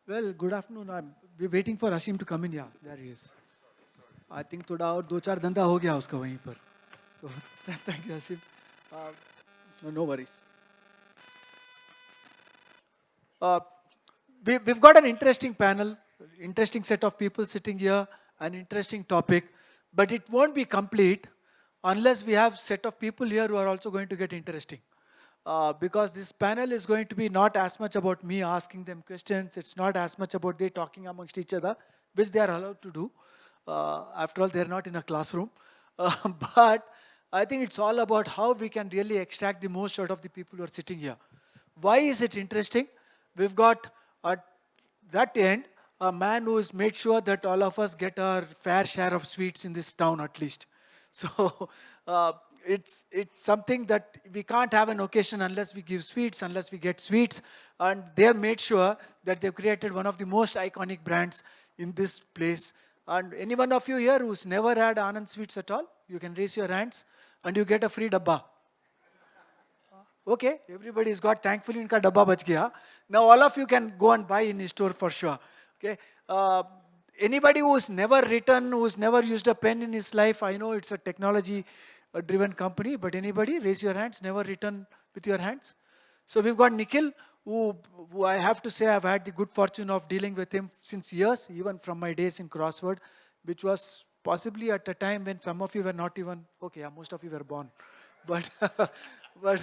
Well, good afternoon. We're waiting for Ashim to come in. Yeah, there he is. I think थोड़ा और दो चार धंधा हो गया उसका वहीं पर. So thank you, Ashim. No worries. Uh, we've got an interesting panel, interesting set of people sitting here, an interesting topic, but it won't be complete unless we have set of people here who are also going to get interesting. Because this panel is going to be not as much about me asking them questions, it's not as much about they talking amongst each other, which they are allowed to do. After all, they're not in a classroom. But I think it's all about how we can really extract the most out of the people who are sitting here. Why is it interesting? We've got at that end a man who has made sure that all of us get our fair share of sweets in this town at least. So it's something that we can't have an occasion unless we give sweets, unless we get sweets. And they have made sure that they've created one of the most iconic brands in this place. And any one of you here who's never had Anand sweets at all, you can raise your hands and you get a free dabba. Okay, everybody's got, thankfully, inka dabba bach gaya. Now all of you can go and buy in his store for sure. Okay. Anybody who's never written, who's never used a pen in his life, I know it's a technology-driven company, but anybody, raise your hands, never written with your hands. So we've got Nikhil, who I have to say I've had the good fortune of dealing with him since years, even from my days in Crossword, which was possibly at a time when some of you were not even, okay, yeah, most of you were born. But but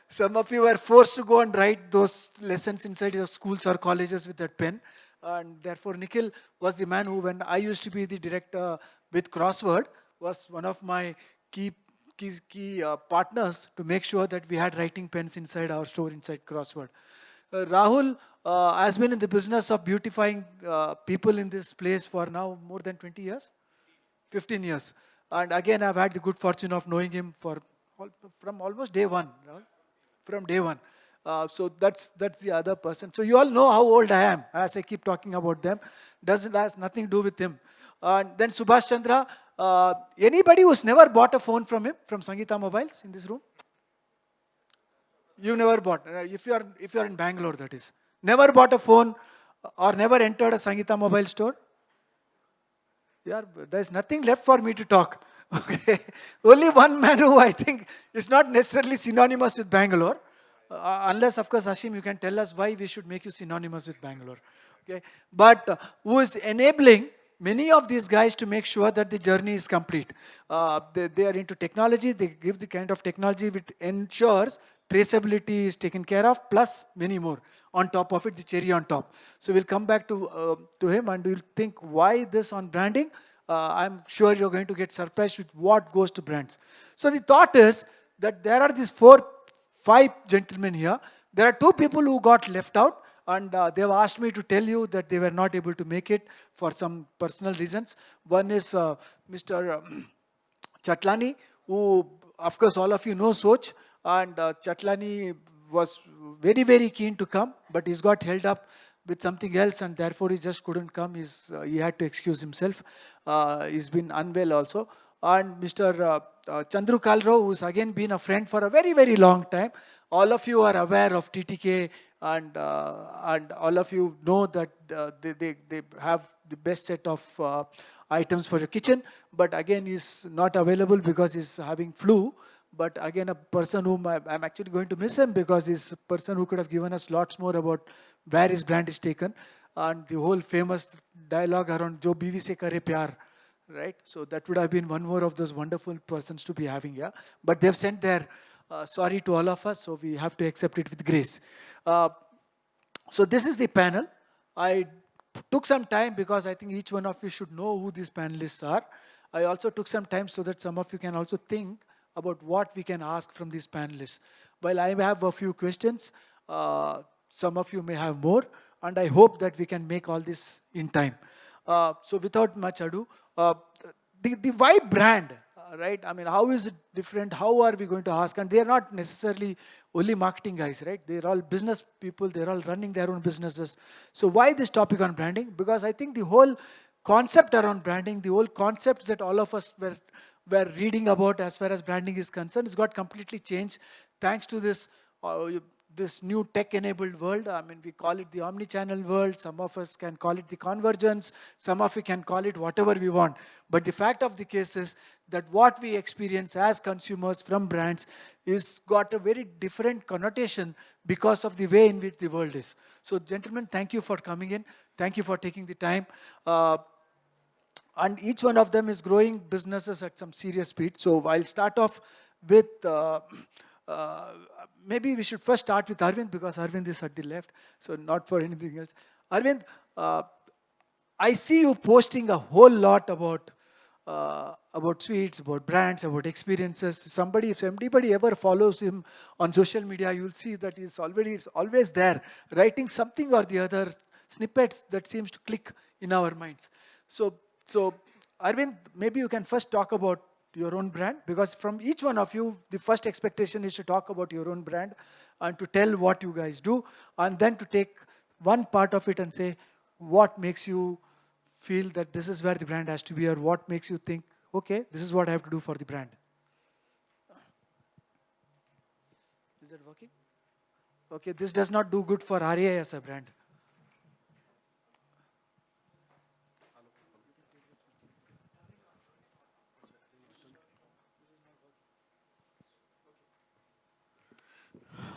some of you were forced to go and write those lessons inside your schools or colleges with that pen. And therefore, Nikhil was the man who, when I used to be the director with Crossword, was one of my key partners to make sure that we had writing pens inside our store, inside Crossword. Rahul has been in the business of beautifying people in this place for now more than 20 years, 15 years. And again, I've had the good fortune of knowing him from almost day one, Rahul, from day one. So that's the other person. So you all know how old I am, as I keep talking about them. Has nothing to do with him. And then Subhash Chandra. Anybody who's never bought a phone from him, from Sangeeta Mobiles in this room? You never bought. If you are in Bangalore, that is. Never bought a phone or never entered a Sangeeta Mobile store? Yeah, there's nothing left for me to talk. Okay. Only one man who I think is not necessarily synonymous with Bangalore. Unless, of course, Ashim, you can tell us why we should make you synonymous with Bangalore. Okay. But who is enabling many of these guys to make sure that the journey is complete. They are into technology. They give the kind of technology which ensures traceability is taken care of, plus many more. On top of it, the cherry on top. So we'll come back to him and we'll think why this on branding. I'm sure you're going to get surprised with what goes to brands. So the thought is that there are these 5 gentlemen here. There are 2 people who got left out. And they have asked me to tell you that they were not able to make it for some personal reasons. One is Mr. Chatlani, who, of course, all of you know Soch. And Chatlani was very, very keen to come, but he's got held up with something else, and therefore he just couldn't come. He had to excuse himself. He's been unwell also. And Mr. Chandru Kalro, who's again been a friend for a very, very long time. All of you are aware of TTK, and all of you know that they have the best set of items for your kitchen. But again, he's not available because he's having flu. But again, a person whom I'm actually going to miss him, because he's a person who could have given us lots more about where his brand is taken. And the whole famous dialogue around Jo Biwi se kare pyar. Right? So that would have been one more of those wonderful persons to be having here. But they've sent their sorry to all of us, so we have to accept it with grace. So this is the panel. I took some time because I think each one of you should know who these panelists are. I also took some time so that some of you can also think about what we can ask from these panelists. Well, I have a few questions. Some of you may have more, and I hope that we can make all this in time. So without much ado, the why brand, right? I mean, how is it different? How are we going to ask? And they are not necessarily only marketing guys, right? They're all business people. They're all running their own businesses. So why this topic on branding? Because I think the whole concept around branding, the whole concepts that all of us were reading about as far as branding is concerned, has got completely changed thanks to this this new tech-enabled world. I mean, we call it the omnichannel world. Some of us can call it the convergence. Some of you can call it whatever we want. But the fact of the case is that what we experience as consumers from brands is got a very different connotation because of the way in which the world is. So, gentlemen, thank you for coming in. Thank you for taking the time. And each one of them is growing businesses at some serious speed. So I'll start off with, maybe we should first start with Arvind, because Arvind is at the left, so not for anything else. Arvind, I see you posting a whole lot about sweets, about brands, about experiences. If anybody ever follows him on social media, you'll see that he's always there, writing something or the other, snippets that seems to click in our minds. So Arvind, maybe you can first talk about your own brand, because from each one of you, the first expectation is to talk about your own brand and to tell what you guys do, and then to take one part of it and say what makes you feel that this is where the brand has to be, or what makes you think, okay, this is what I have to do for the brand. Is it working? Okay, this does not do good for REI as a brand.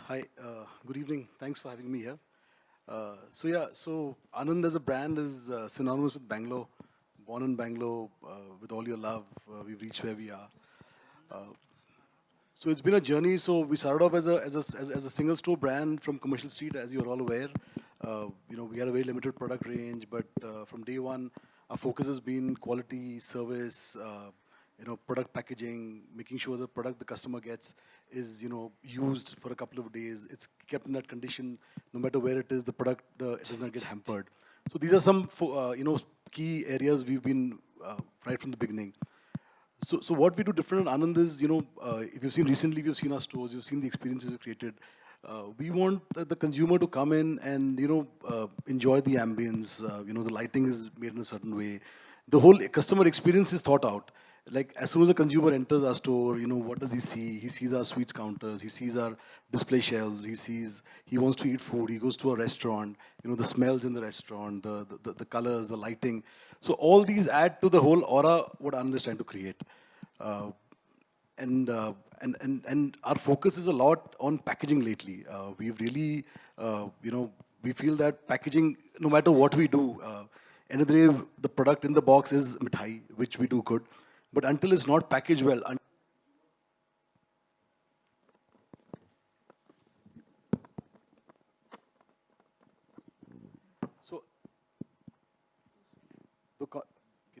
Hi, good evening. Thanks for having me here. So Anand as a brand is synonymous with Bangalore. Born in Bangalore, with all your love, we've reached where we are. So it's been a journey. So we started off as a single store brand from Commercial Street, as you're all aware. We had a very limited product range, but from day one, our focus has been quality, service, product packaging, making sure the product the customer gets is, used for a couple of days. It's kept in that condition, no matter where it is, the product, it does not get hampered. So these are some, key areas we've been right from the beginning. So what we do different at Anand is, if you've seen recently, we've seen our stores, you've seen the experiences we've created. We want the consumer to come in and, enjoy the ambience. The lighting is made in a certain way. The whole customer experience is thought out. Like, as soon as a consumer enters our store, what does he see? He sees our sweets counters, he sees our display shelves, he wants to eat food, he goes to a restaurant, the smells in the restaurant, the colors, the lighting. So all these add to the whole aura what Anand is trying to create. And our focus is a lot on packaging lately. We've really, we feel that packaging, no matter what we do, end of the day, the product in the box is mithai, which we do good. But until it's not packaged well, can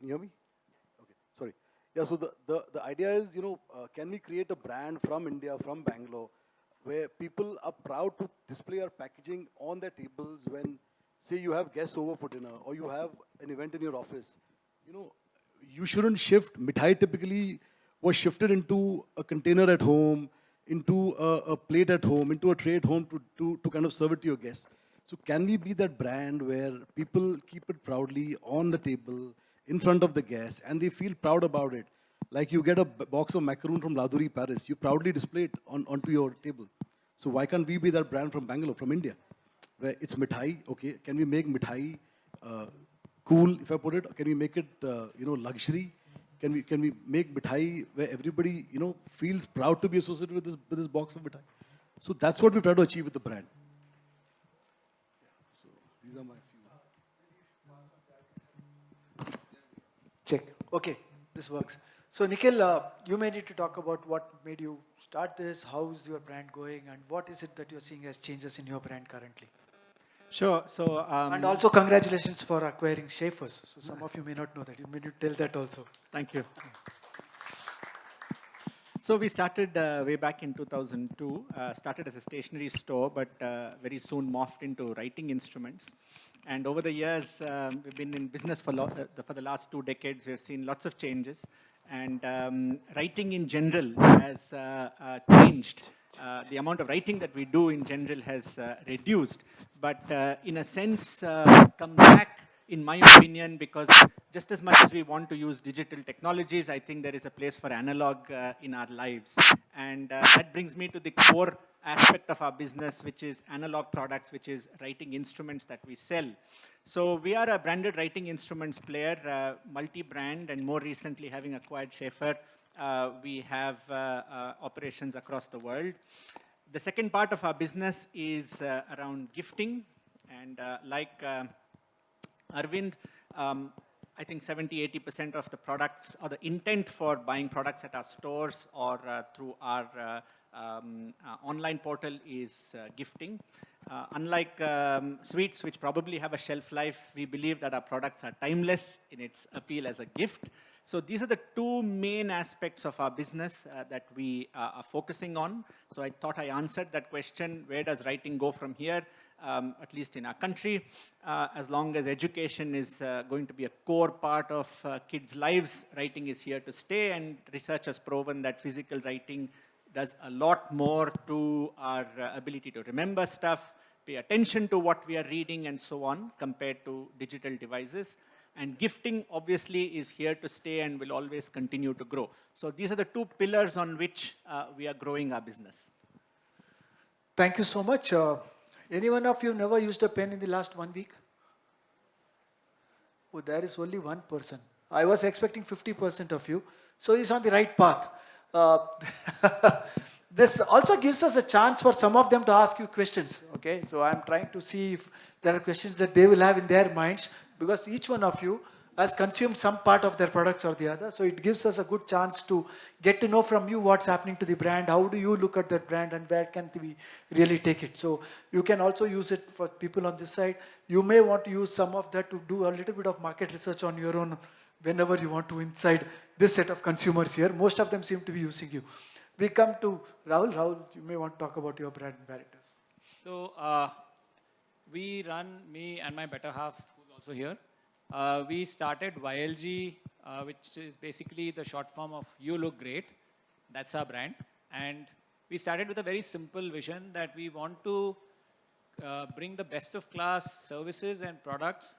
you hear me? Okay, sorry. Yeah, so the idea is, can we create a brand from India, from Bangalore, where people are proud to display our packaging on their tables when, say, you have guests over for dinner, or you have an event in your office. You shouldn't shift. Mithai typically was shifted into a container at home, into a plate at home, into a tray at home to kind of serve it to your guests. So can we be that brand where people keep it proudly on the table, in front of the guests, and they feel proud about it? Like you get a box of macaroon from Laduri, Paris, you proudly display it onto your table. So why can't we be that brand from Bangalore, from India, where it's mithai, okay? Can we make mithai cool, if I put it? Can we make it, luxury? Can we make mithai where everybody, feels proud to be associated with this box of mithai? So that's what we try to achieve with the brand. So these are my few. Check. Okay, this works. So Nikhil, you may need to talk about what made you start this, how is your brand going, and what is it that you're seeing as changes in your brand currently? Sure. So and also congratulations for acquiring Schaefer's. So some of you may not know that. You may need to tell that also. Thank you. So we started way back in 2002. Started as a stationery store, but very soon morphed into writing instruments. And over the years, we've been in business for the last 2 decades. We've seen lots of changes, and writing in general has changed. The amount of writing that we do in general has reduced, but in a sense come back in my opinion, because just as much as we want to use digital technologies, I think there is a place for analog in our lives. And that brings me to the core aspect of our business, which is analog products, which is writing instruments that we sell. So we are a branded writing instruments player, multi-brand, and more recently having acquired Schaefer, we have operations across the world. The second part of our business is around gifting, and like Arvind, I think 70-80% of the products or the intent for buying products at our stores or through our online portal is gifting. Unlike sweets, which probably have a shelf life, we believe that our products are timeless in its appeal as a gift. So these are the two main aspects of our business that we are focusing on. So I thought I answered that question, where does writing go from here, at least in our country. As long as education is going to be a core part of kids' lives, writing is here to stay, and research has proven that physical writing does a lot more to our ability to remember stuff, pay attention to what we are reading and so on, compared to digital devices. And gifting obviously is here to stay and will always continue to grow. So these are the two pillars on which we are growing our business. Thank you so much. Any one of you never used a pen in the last 1 week? Oh, there is only one person. I was expecting 50% of you. So he's on the right path. This also gives us a chance for some of them to ask you questions. Okay, so I'm trying to see if there are questions that they will have in their minds, because each one of you has consumed some part of their products or the other. So it gives us a good chance to get to know from you what's happening to the brand, how do you look at that brand, and where can we really take it. So you can also use it for people on this side. You may want to use some of that to do a little bit of market research on your own whenever you want to inside this set of consumers here. Most of them seem to be using you. We come to Rahul. Rahul, you may want to talk about your brand and where it is. So we run, me and my better half, who's also here. We started YLG, which is basically the short form of You Look Great. That's our brand. And we started with a very simple vision that we want to bring the best of class services and products,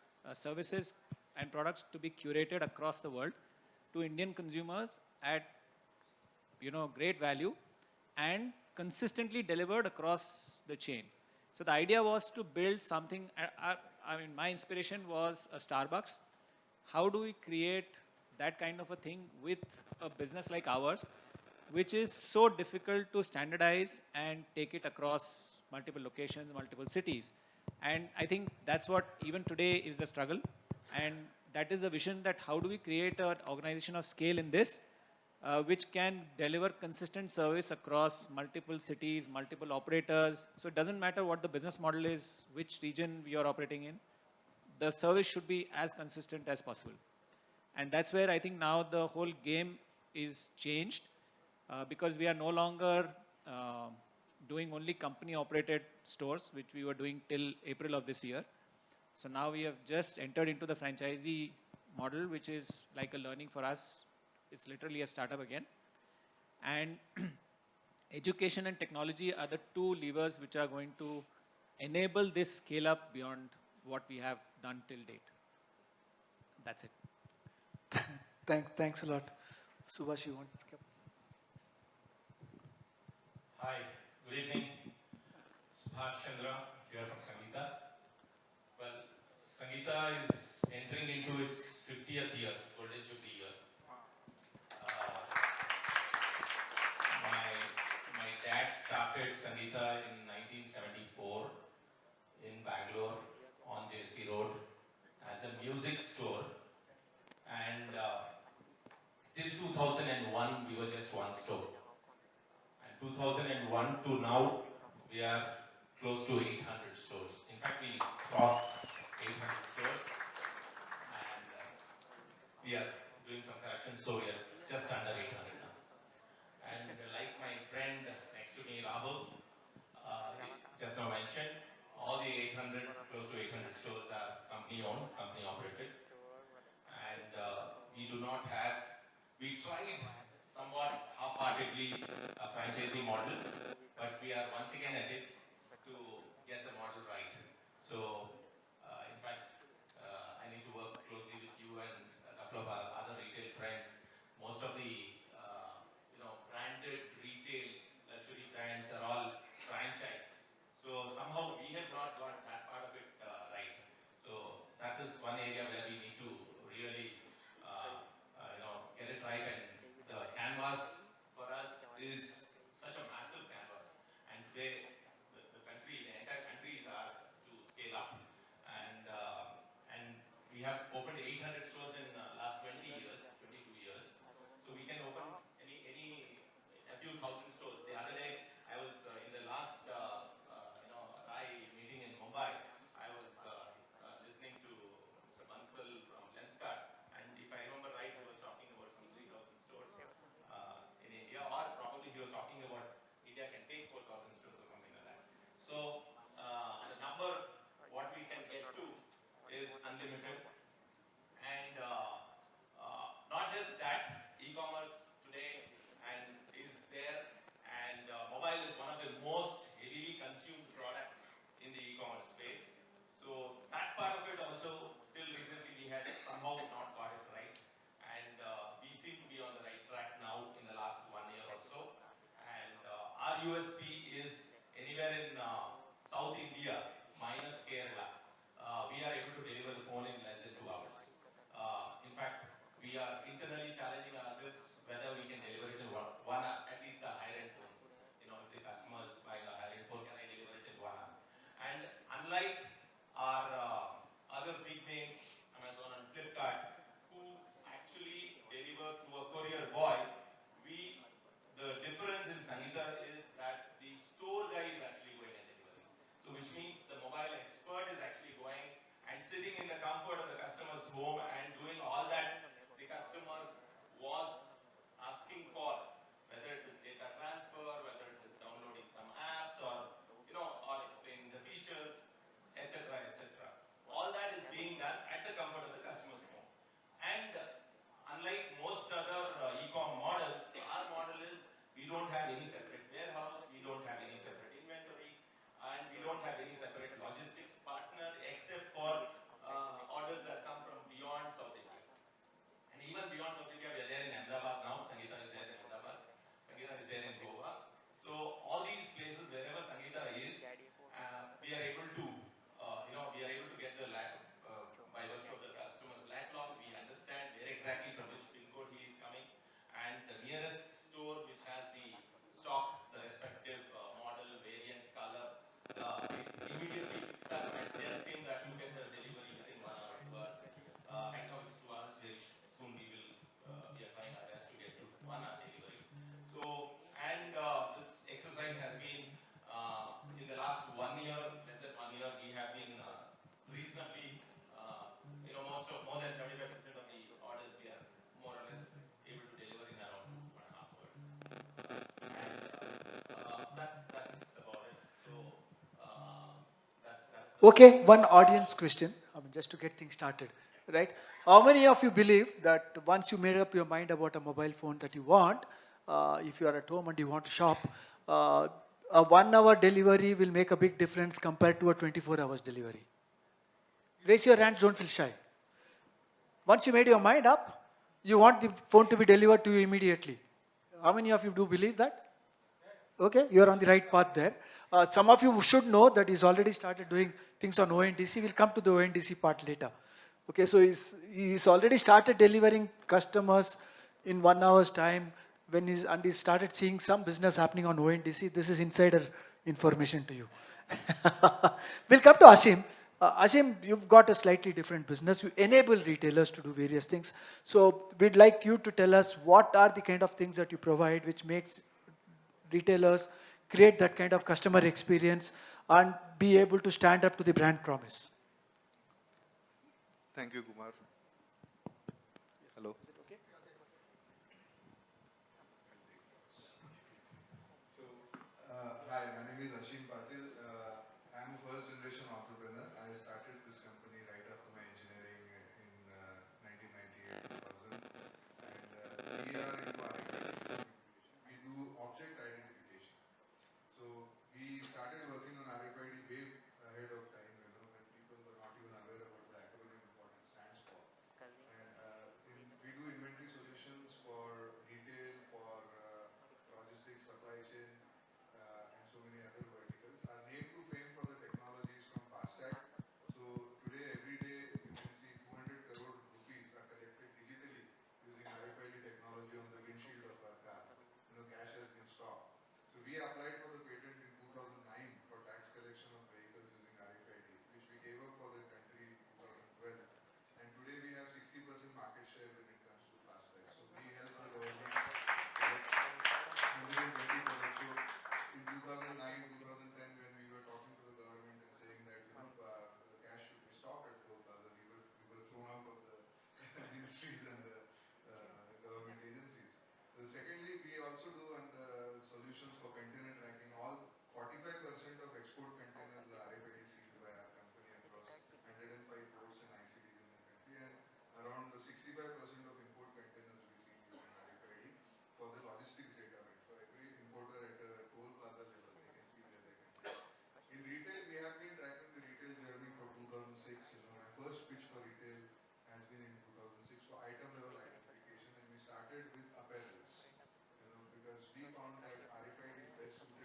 to be curated across the world to Indian consumers at great value and consistently delivered across the chain. So the idea was to build something. I mean, my inspiration was a Starbucks. How do we create that kind of a thing with a business like ours, which is so difficult to standardize and take it across multiple locations, multiple cities? And I think that's what even today is the struggle. And that is the vision, that how do we create an organization of scale in this, which can deliver consistent service across multiple cities, multiple operators. So it doesn't matter what the business model is, which region we are operating in, the service should be as consistent as possible. And that's where I think now the whole game is changed, because we are no longer doing only company operated stores, which we were doing till April of this year. So now we have just entered into the franchisee model, which is like a learning for us. It's literally a startup again. And education and technology are the two levers which are going to enable this scale up beyond what we have done till date. That's it. Thanks a lot. Subhash, you want to pick up? Hi, good evening. Subhash Chandra here from Sangeeta. Well, Sangeeta is entering into its 50th year, Golden Jubilee year. My dad started Sangeeta in 1974 in Bangalore on JC Road as a music store, and till 2001 we were just one store, and 2001 to now we are close to 800 stores. In fact, we crossed 800 stores, and we are doing some corrections, so we are just under 800 now. And like my friend next to me, Rahul, just now mentioned, all the 800, close to 800 stores are company owned, company operated. And we do not have, we tried somewhat half-heartedly a franchisee model, but we are once again at it to get the model right. So, in fact, I need to is anywhere in South India, minus Kerala, we are able to deliver the phone in less than 2 hours. In fact, we are internally challenging ourselves whether we can deliver it in one hour, at least the higher-end phones. You know, if the customer is buying a higher-end phone, can I deliver it in 1 hour? And unlike our other big names, Amazon and Flipkart, who actually deliver through a courier boy, the difference in Sangeeta is that the store guy is actually going and delivering. So which means the mobile expert is actually going and sitting in the comfort of the customer's home and doing all that the customer was asking for, whether it is data transfer, whether it is downloading some apps, or or explaining the features, etc., etc. All that is being done at the comfort of the customer's home. And unlike most other e-com models, our model is we don't have any separate warehouse, we don't have any separate inventory, and we don't have any separate logistics partner except for orders that come from beyond South India. And even beyond South India, we are there in Ahmedabad now. Sangeeta is there in Ahmedabad. Sangeeta is there in Goa. So all these places, wherever Sangeeta is, we are able to, we are able to get the by virtue of the customer's lat log, we understand where exactly from which pin code he is coming, and the nearest store which has the stock, the respective model, variant, color, it immediately picks up and tells him that you get the delivery within 1 hour, 2 hours. Right now it's 2 hours. Very soon we are trying our best to get to 1 hour delivery. So, and this exercise has been in the last 1 year, less than 1 year, we have been reasonably, more than 75% of the orders we are more or less able to deliver in around 2.5 hours. And that's about it. So that's the Okay, one audience question, just to get things started, right? How many of you believe that once you made up your mind about a mobile phone that you want, if you are at home and you want to shop, a 1 hour delivery will make a big difference compared to a 24 hours delivery? Raise your hands, don't feel shy. Once you made your mind up, you want the phone to be delivered to you immediately. How many of you do believe that? Okay, you are on the right path there. Some of you should know that he's already started doing things on ONDC. We'll come to the ONDC part later. Okay, so he's already started delivering customers in 1 hour's time when he started seeing some business happening on ONDC. This is insider information to you. We'll come to Ashim. Ashim, you've got a slightly different business. You enable retailers to do various things. So we'd like you to tell us what are the kind of things that you provide which makes retailers create that kind of customer experience and be able to stand up to the brand promise. Thank you, Kumar. Hello. So, hi, my name is Ashim Patil. I'm a first generation entrepreneur. I started this company right after my engineering in 1998-2000. And we are into RFID. We do object identification. So we started working on RFID way ahead of time, when people were not even aware about the acronym and what it stands for. And we do inventory solutions for retail, for logistics, supply chain, and so many other verticals. Our name to fame for the technology is from FASTag. So today, every day, you can see 200 crore rupees are collected digitally using RFID technology on the windshield of our car. Cash has been stopped. So we applied for the patent in 2009 for tax collection of vehicles using RFID, which we gave up for the country in 2012. And today we have 60% market share when it comes to FASTag. So we help the government collect 120 crore. So in 2009, 2010, when we were talking to the government and saying that the cash should be stopped at 4,000, we were thrown out of the ministries and the government agencies. Secondly, we also do solutions for container tracking. All 45% of export containers are RFID sealed by our company across 105 ports and ICDs in the country, and around 65% of import containers we seal using RFID for the logistics data. For every importer at a toll plaza level, they can see where they can. In retail, we have been tracking the retail journey from 2006. My first pitch for retail has been in 2006 for item level identification, and we started with apparels. Because we found that RFID is best suited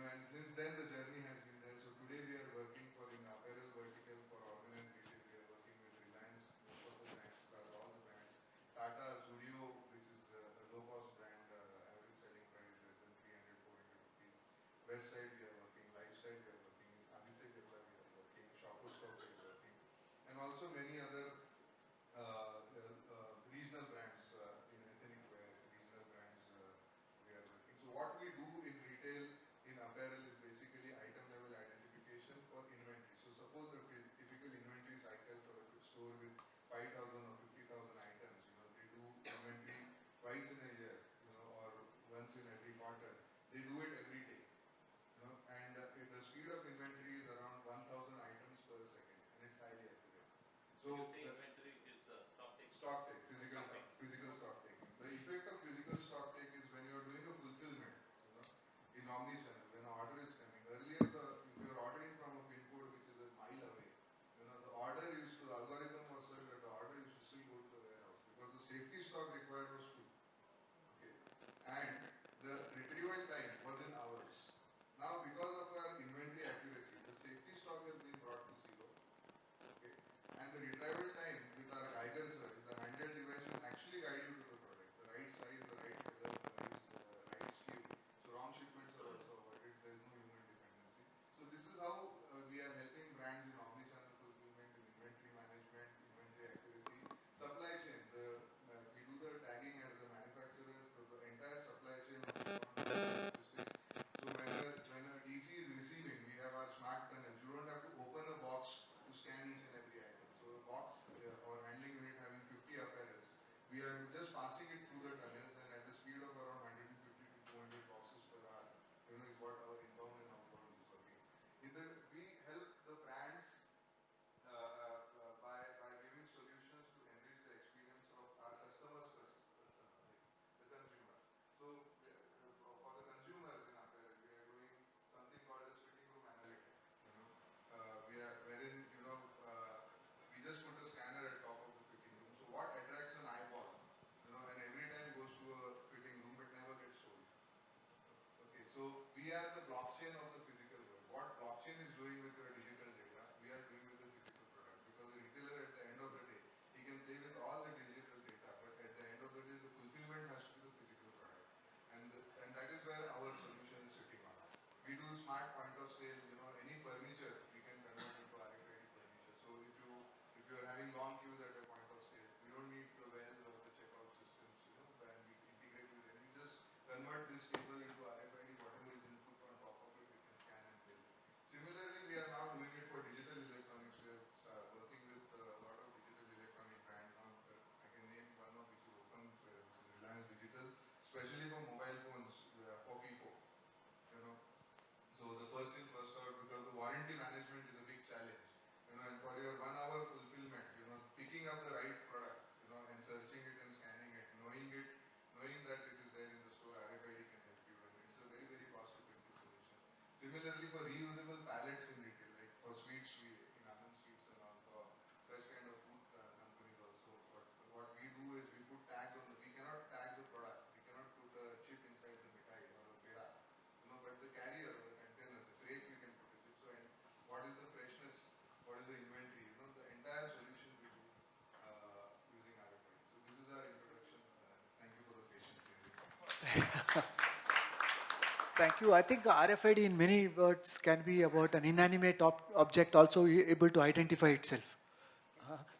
and since then the journey has been there. So today we are working for in apparel vertical for organized retail. We are working with Reliance, most of the brands, all the brands. Tata, Zudio, which is a low-cost brand, average selling price less than 300, 400 rupees. Westside we are working, Lifestyle we are working, i-TEK we are working, Shoppers Stop we are working, and also many other regional brands in ethnic wear, regional brands we are working. So what we do in retail, in apparel is basically item level identification for inventory. So suppose a typical inventory cycle for a store with 5,000 or 50,000 items, they do inventory twice in a year, or once in every quarter. They do it every day, and if the speed of inventory is around 1,000 items per second, and it's highly accurate. So inventory is stock take, physical stock taking. The effect of physical stock take is when you are doing a fulfillment, in omnichannel, when an order is coming. Earlier, if you are ordering from a pin code which is a mile away, the order used to, the algorithm was such that the order used to still go to the warehouse because the safety stock required was 2. Okay, and the retrieval time was in hours. Now, because of our inventory accuracy, the safety stock has been brought to 0. Okay, and the retrieval time with our Geiger search, the handheld device will actually guide you to the product, the right size, the right color, the right SKU. So wrong shipments are also avoided. There is no human dependency. So this is how we are helping brands in omnichannel fulfillment, in inventory management, inventory accuracy, supply chain. We do the tagging as the manufacturer, so the entire supply chain. So when a DC is receiving, we have our smart tunnels. You don't have to open a box to scan each and every item. So a box or handling unit having 50 apparels, we are just passing it through the tunnels, and at the speed of around 150 to 200 boxes per hour, is what our inbound and outbound is working. We help the brands by giving solutions to enrich the experience of our customers, the consumer. So for the consumers in apparel, we are doing something called as fitting room analytics. Wherein we just put a scanner at top of the fitting room. So what attracts an eyeball, and every time goes to a fitting room, but never gets sold. Okay, so we are the blockchain of the physical world. What blockchain is doing with your digital data, we are doing with the physical product. Because the retailer, at the end of the day, he can play with all the digital data, but at the end of the day, the fulfillment has to be the physical product. And that is where our solution is sitting on. We do smart point of sale, any furniture we can convert into RFID furniture. So if you are having long queues at a point of sale, we don't need the wells or the checkout systems, and we integrate with them. We just convert this table into RFID, whatever is input on top of it, we can scan and bill. Similarly, we are now doing it for digital electronics. We are working with a lot of digital electronic brands. I can name one of which is open, which is Reliance Digital, especially for mobile phones, for FIFO. So the first in, first out, because the warranty management is a big challenge. And for your 1 hour fulfillment, picking up the right product, and searching it and scanning it, knowing that it is there in the store, RFID can help you. And it's a very, very cost-effective solution. Similarly, for reusable pallets in retail, like for sweets, in Anand sweets and all, for such kind of food companies also, what we do is we put tags on we cannot tag the product. We cannot put a chip inside the mithai or a peda. But the carrier or the container, the crate, we can put a chip. So, and what is the freshness? What is the inventory? The entire solution we do using RFID. So this is our introduction. Thank you for the patience. Thank you. I think RFID in many words can be about an inanimate object also able to identify itself.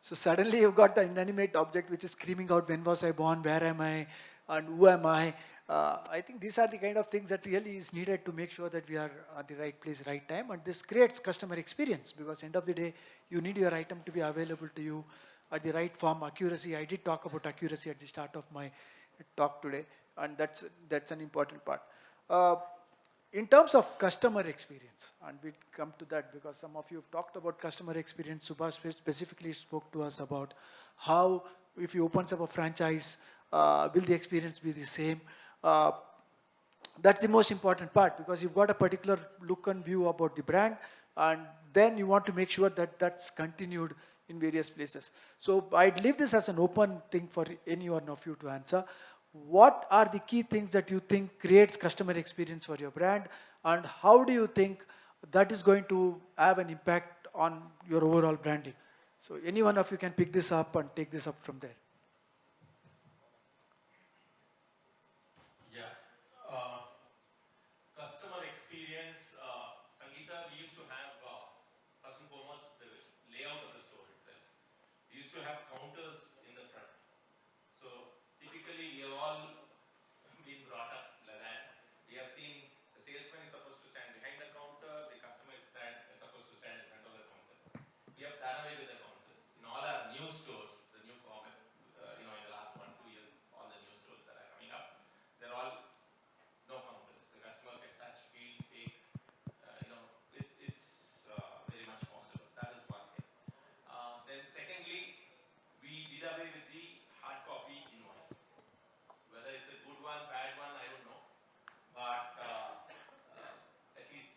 So suddenly you've got the inanimate object which is screaming out, when was I born, where am I, and who am I? I think these are the kind of things that really is needed to make sure that we are at the right place, right time, and this creates customer experience, because end of the day, you need your item to be available to you at the right form, accuracy. I did talk about accuracy at the start of my talk today, and that's an important part. In terms of customer experience, and we'll come to that because some of you have talked about customer experience. Subhash specifically spoke to us about how, if he opens up a franchise, will the experience be the same? That's the most important part, because you've got a particular look and view about the brand, and then you want to make sure that that's continued in various places. So I'd leave this as an open thing for any one of you to answer. What are the key things that you think creates customer experience for your brand, And how do you think that is going to have an impact on your overall branding? So any one of you can pick this up and take this up from there. Yeah. Customer experience, Sangeeta, we used to have, first and foremost, the layout of the store itself. We used to have counters in the front. So typically, we have all been brought up like that. We have seen the salesman is supposed to stand behind the counter, the customer is supposed to stand in front of the counter. We have done away with the counters. In all our new stores, the new format, in the last 1-2 years, all the new stores that are coming up, they're all no counters. The customer can touch, feel, take. It's very much possible. That is one thing. Then secondly, we did away with the hard copy invoice. Whether it's a good one, bad one, I don't know. But at least,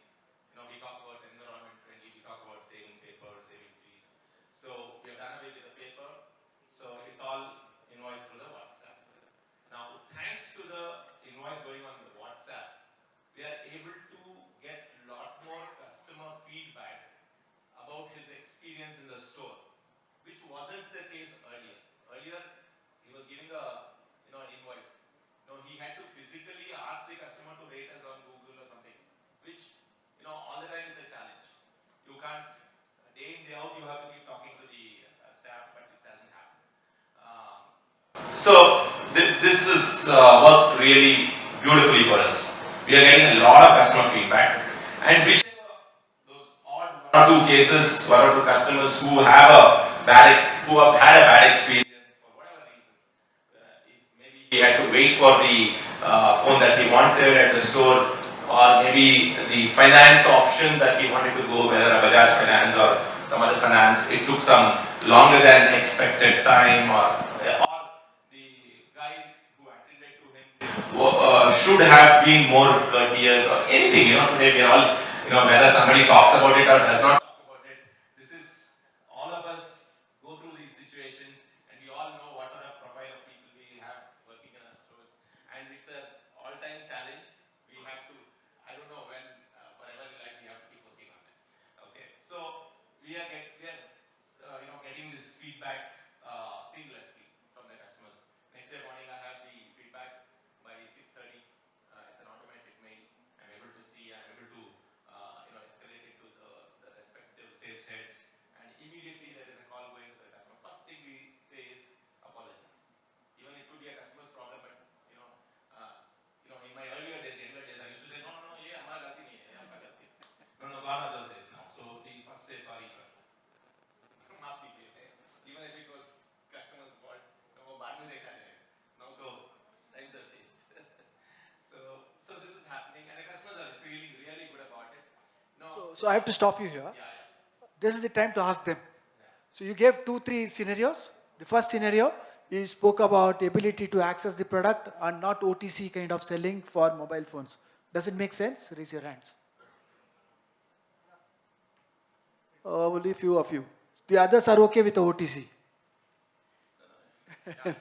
we talk about environment friendly, we talk about saving paper, saving trees. So we have done away with the paper. So it's all invoiced through the WhatsApp. Now, thanks to the invoice going on the WhatsApp, we are able to get a lot more customer feedback about his experience in the store, which wasn't the case earlier. Earlier, he was giving an invoice. He had to physically ask the customer to rate us on Google or something, which, all the time is a challenge. You can't, day in, day out, you have to keep talking to the staff, but it doesn't happen. So this is worked really beautifully for us. We are getting a lot of customer feedback, and whichever those odd one or two cases, one or two customers who have who have had a bad experience for whatever reason, maybe he had to wait for the phone that he wanted at the store, or maybe the finance option that he wanted to go, whether a Bajaj finance or some other finance, it took some longer than expected time, or the guy who attended to him should have been more courteous or anything. Today we are all, whether somebody talks about it or does not talk about it, this is, all of us go through these situations, and we all know what sort of profile of people we have working in our stores, and it's an all-time challenge. We have to, I don't know when, forever in life, we have to keep working on it. Okay, so we are getting this feedback seamlessly from the customers. Next day morning, I have the feedback by 6:30. It's an automatic mail. I'm able to see. I'm able to escalate it to the respective sales heads, and immediately there is a call going to the customer. First thing we say is apologies. Even it could be a customer's problem, but in my earlier days, younger days, I used to say, no, ye hamara galti nahi hai, aapka galti. No, gone are those days now. So we first say sorry, sir. माफ कीजिए. Even if it was customer's fault, वो बाद में देखा जाएगा. Now go. Times have changed. So this is happening, and the customers are feeling really good about it. No. So I have to stop you here. Yeah. This is the time to ask them. So you gave 2-3 scenarios. The first scenario, you spoke about ability to access the product and not OTC kind of selling for mobile phones. Does it make sense? Raise your hands. Only few of you. The others are okay with the OTC.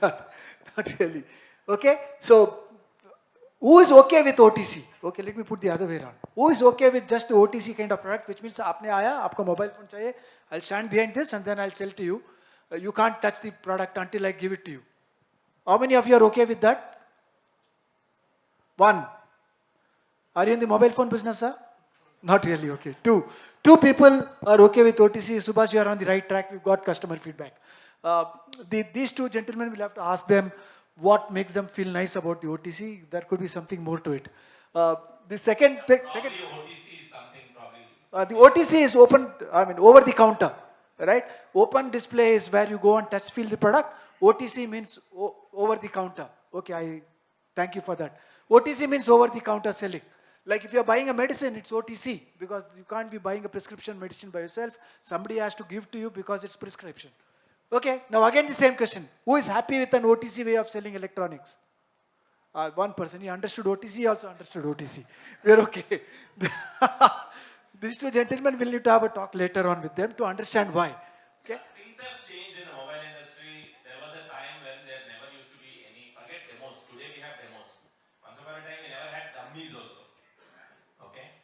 Not really. Okay? So, who is okay with OTC? Okay, let me put the other way around. Who is okay with just the OTC kind of product, which means aapne aaya, aapka mobile phone chahiye, I'll stand behind this and then I'll sell to you. You can't touch the product until I give it to you. How many of you are okay with that? One. Are you in the mobile phone business, sir? Not really, okay. Two people are okay with OTC. Subhash, you are on the right track. We've got customer feedback. These two gentlemen, we'll have to ask them what makes them feel nice about the OTC. There could be something more to it. The second, OTC is something probably. the OTC is open, over the counter, right? Open display is where you go and touch feel the product. OTC means over the counter. Okay, I thank you for that. OTC means over the counter selling. Like if you're buying a medicine, it's OTC because you can't be buying a prescription medicine by yourself. Somebody has to give to you because it's prescription. Okay, now again the same question. Who is happy with an OTC way of selling electronics? One person, he understood OTC, he also understood OTC. We're okay. These two gentlemen will need to have a talk later on with them to understand why. Okay? Things have changed in the mobile industry. There was a time when there never used to be any, forget demos. Today we have demos. Once upon a time we never had dummies also. Okay?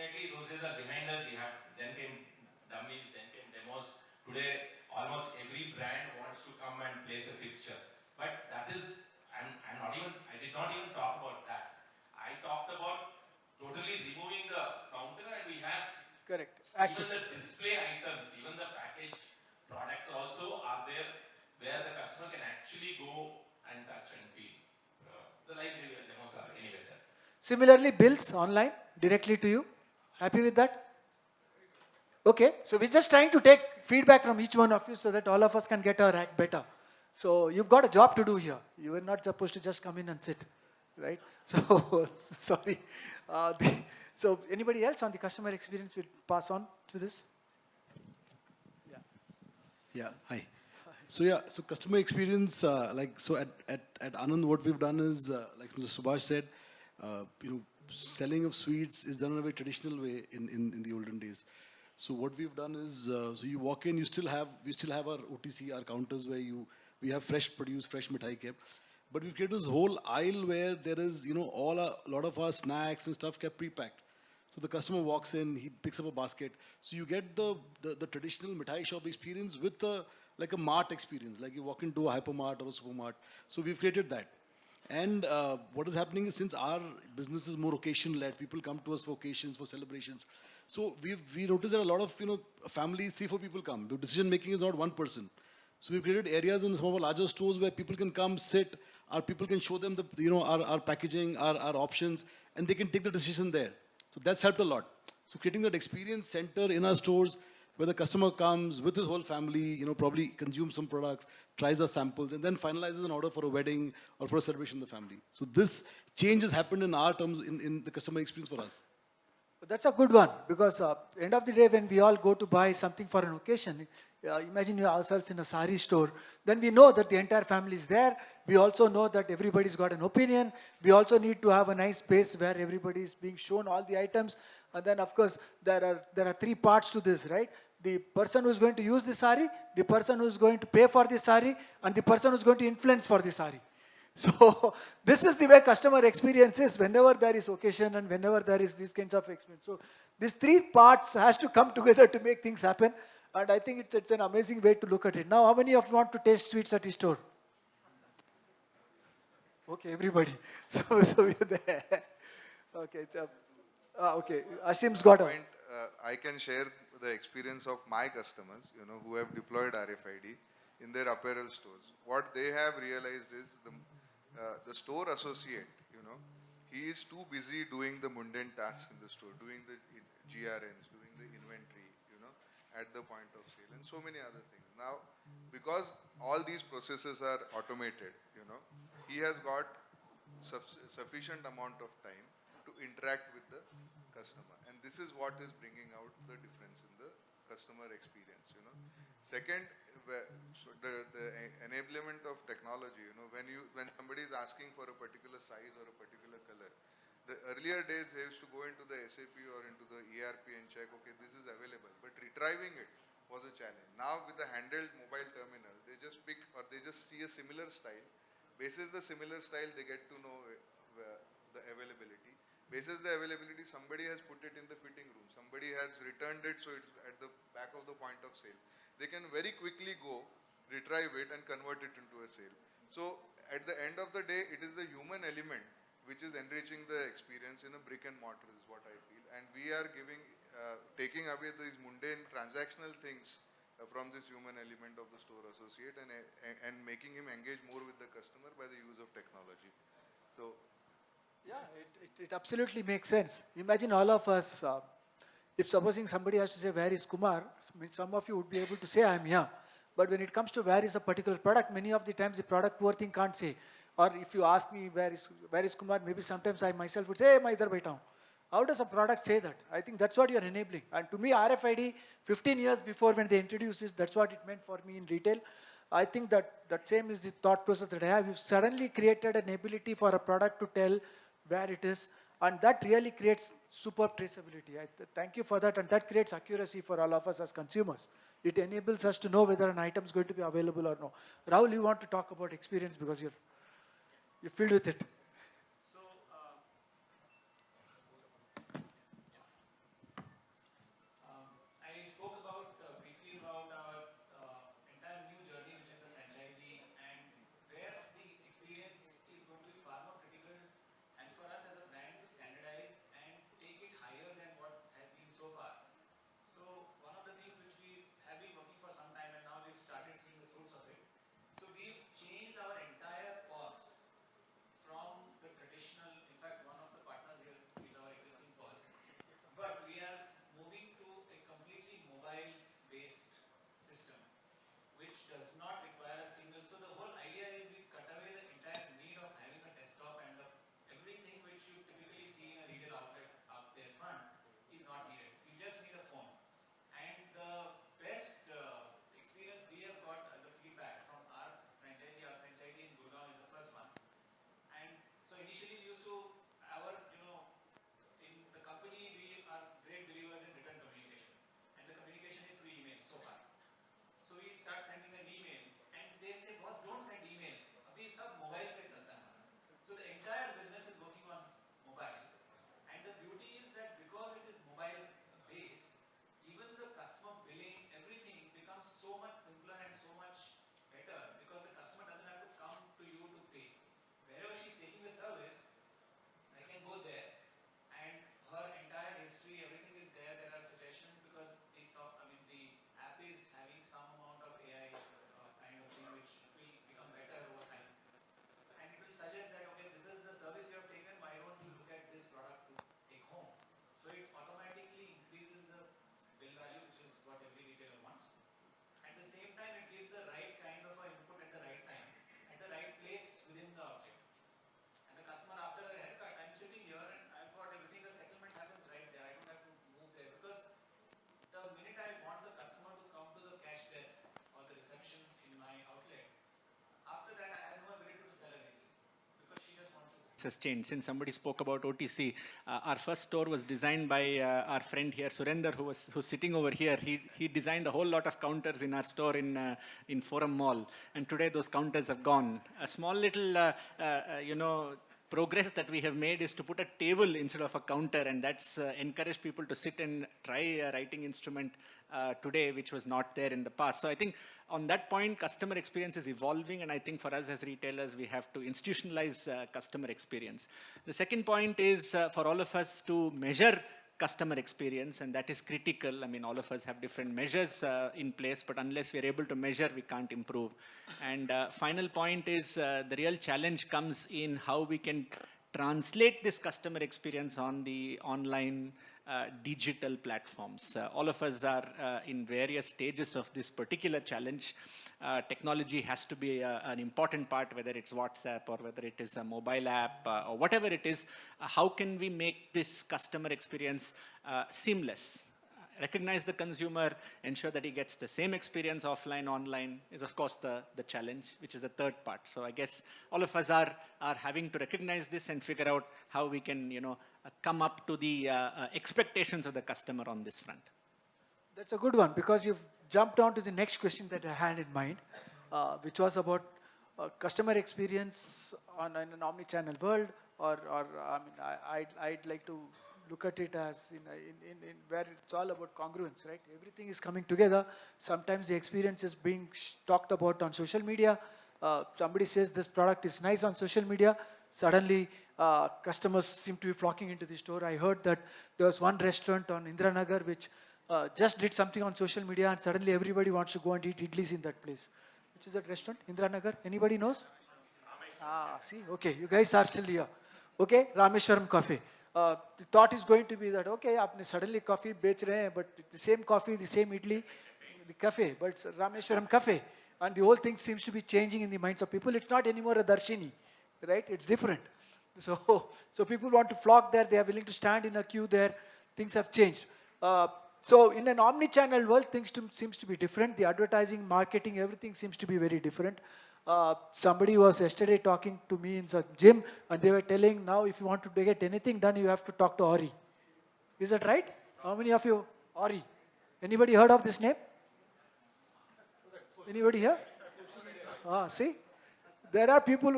Unfortunately, those days are behind us. Then came dummies, then came demos. Today, almost every brand wants to come and place a fixture. But that is, I did not even talk about that. I talked about totally removing the counter, and we have Correct. even Access. the display items, even the packaged products also are there where the customer can actually go and touch and feel. The live demos are anyway there. Similarly, bills online directly to you. Happy with that? Okay, so we're just trying to take feedback from each one of you so that all of us can get our act better. So you've got a job to do here. You are not supposed to just come in and sit, right? So, sorry. So anybody else on the customer experience will pass on to this? Yeah, hi. So customer experience, at Anand, what we've done is, like Mr. Subhash said, selling of sweets is done in a very traditional way in the olden days. So what we've done is, so you walk in, we still have our OTC, our counters where we have fresh produce, fresh mithai kept. But we've created this whole aisle where there is, a lot of our snacks and stuff kept pre-packed. So the customer walks in, he picks up a basket. So you get the traditional mithai shop experience with like a mart experience, like you walk into a hypermart or a supermart. So we've created that. And what is happening is, since our business is more occasion-led, people come to us for occasions, for celebrations. So we notice that a lot of families, 3-4 people come. The decision-making is not one person. So we've created areas in some of our larger stores where people can come, sit, our people can show them our packaging, our options, and they can take the decision there. So that's helped a lot. So creating that experience center in our stores where the customer comes with his whole family, probably consumes some products, tries our samples, and then finalizes an order for a wedding or for a celebration in the family. So this change has happened in our terms, in the customer experience for us. That's a good one, because end of the day, when we all go to buy something for an occasion, imagine ourselves in a sari store, then we know that the entire family is there. We also know that everybody's got an opinion. We also need to have a nice space where everybody is being shown all the items. And then, of course, there are 3 parts to this, right? The person who's going to use the sari, the person who's going to pay for the sari, and the person who's going to influence for the sari. So this is the way customer experience is whenever there is occasion and whenever there is these kinds of experience. So these 3 parts has to come together to make things happen. And I think it's an amazing way to look at it. Now, how many of you want to taste sweets at the store? Okay, everybody. So we're there. Okay, okay. Ashim's got a point. I can share the experience of my customers, who have deployed RFID in their apparel stores. What they have realized is the store associate, he is too busy doing the mundane tasks in the store, doing the GRNs, doing the inventory, at the point of sale, and so many other things. Now, because all these processes are automated, he has got sufficient amount of time to interact with the customer, and this is what is bringing out the difference in the customer experience. Second, the enablement of technology. When somebody is asking for a particular size or a particular color, the earlier days they used to go into the SAP or into the ERP and check, okay, this is available, but retrieving it was a challenge. Now with the handheld mobile terminal, they just pick or they just see a similar style. Basis the similar style, they get to know the availability. Basis the availability, somebody has put it in the fitting room, somebody has returned it, so it's at the back of the point of sale. They can very quickly go, retrieve it and convert it into a sale. So at the end of the day, it is the human element which is enriching the experience in a brick and mortar is what I feel. And we are taking away these mundane transactional things from this human element of the store associate and making him engage more with the customer by the use of technology. So, yeah, it absolutely makes sense. Imagine all of us, if supposing somebody has to say, where is Kumar? Some of you would be able to say, I'm here. But when it comes to where is a particular product, many of the times the product poor thing can't say. Or if you ask me, where is Kumar, maybe sometimes I myself would say, hey, main idhar baitha hu. How does a product say that? I think that's what you're enabling. And to me, RFID, 15 years before when they introduced this, that's what it meant for me in retail. I think that same is the thought process that I have. You've suddenly created an ability for a product to tell where it is, and that really creates superb traceability. Thank you for that, and that creates accuracy for all of us as consumers. It enables us to know whether an item is going to be available or no. Rahul, you want to talk about experience because you're filled with it. So, does not require a single. So the whole idea is we cut away the entire need of having a desktop and everything which you typically see in a retail outlet up there front is not needed. You just need a phone. And the best experience we have got as a feedback from our franchisee in Gurgaon is the first one. And so initially we used to, in the company we are great believers in written communication. And the communication is through email so far. So we start sending them emails and they say, boss, don't send emails. Abhi sab mobile pe chalta hai. So the entire business is working on mobile. And the beauty is that because it is mobile based, even the customer billing, everything becomes so much simpler and so much better because the customer doesn't have to come to you to pay. Wherever she's taking the service, I can go there and her entire history, everything is there. There are suggestions because the app is having some amount of AI kind of thing which will become better over time. And it will suggest that, okay, this is the service you have taken, why don't you look at this product to take home? So it automatically increases the bill value, which is what every retailer wants. At the same time, it gives the right kind of input at the right time, at the right place within the outlet. As a customer, after a haircut, I'm sitting here and I've got everything, the settlement happens right there. I don't have to move there because the minute I want the customer to come to the cash desk or the reception in my outlet, after that I have no ability to sell anything because she just wants to. Sustained. Since somebody spoke about OTC, our first store was designed by our friend here, Surender, who's sitting over here. He designed a whole lot of counters in our store in Forum Mall, and today those counters have gone. A small little, progress that we have made is to put a table instead of a counter, and that's encouraged people to sit and try a writing instrument today, which was not there in the past. So I think on that point, customer experience is evolving, and I think for us as retailers, we have to institutionalize customer experience. The second point is for all of us to measure customer experience, and that is critical. I mean, all of us have different measures in place, but unless we are able to measure, we can't improve. And final point is the real challenge comes in how we can translate this customer experience on the online digital platforms. All of us are in various stages of this particular challenge. Technology has to be an important part, whether it's WhatsApp or whether it is a mobile app or whatever it is. How can we make this customer experience seamless? Recognize the consumer, ensure that he gets the same experience offline, online is of course the challenge, which is the third part. So I guess all of us are having to recognize this and figure out how we can, come up to the expectations of the customer on this front. That's a good one because you've jumped on to the next question that I had in mind, which was about customer experience in an omnichannel world, I'd like to look at it as in where it's all about congruence, right? Everything is coming together. Sometimes the experience is being talked about on social media. Somebody says this product is nice on social media. Suddenly, customers seem to be flocking into the store. I heard that there was one restaurant on Indiranagar which just did something on social media, and suddenly everybody wants to go and eat idlis in that place. Which is that restaurant? Indiranagar? Anybody knows? See, okay, you guys are still here. Okay, Rameshwaram Cafe. The thought is going to be that, okay, aapne suddenly coffee bech rahe hain, but the same coffee, the same idli, the cafe, but it's Rameshwaram Cafe. And the whole thing seems to be changing in the minds of people. It's not anymore a Darshini, right? It's different. So people want to flock there. They are willing to stand in a queue there. Things have changed. So in an omni-channel world, things seems to be different. The advertising, marketing, everything seems to be very different. Somebody was yesterday talking to me in the gym, and they were telling, now if you want to get anything done, you have to talk to Ori. Is that right? How many of you? Ori. Anybody heard of this name? Anybody here? See? There are people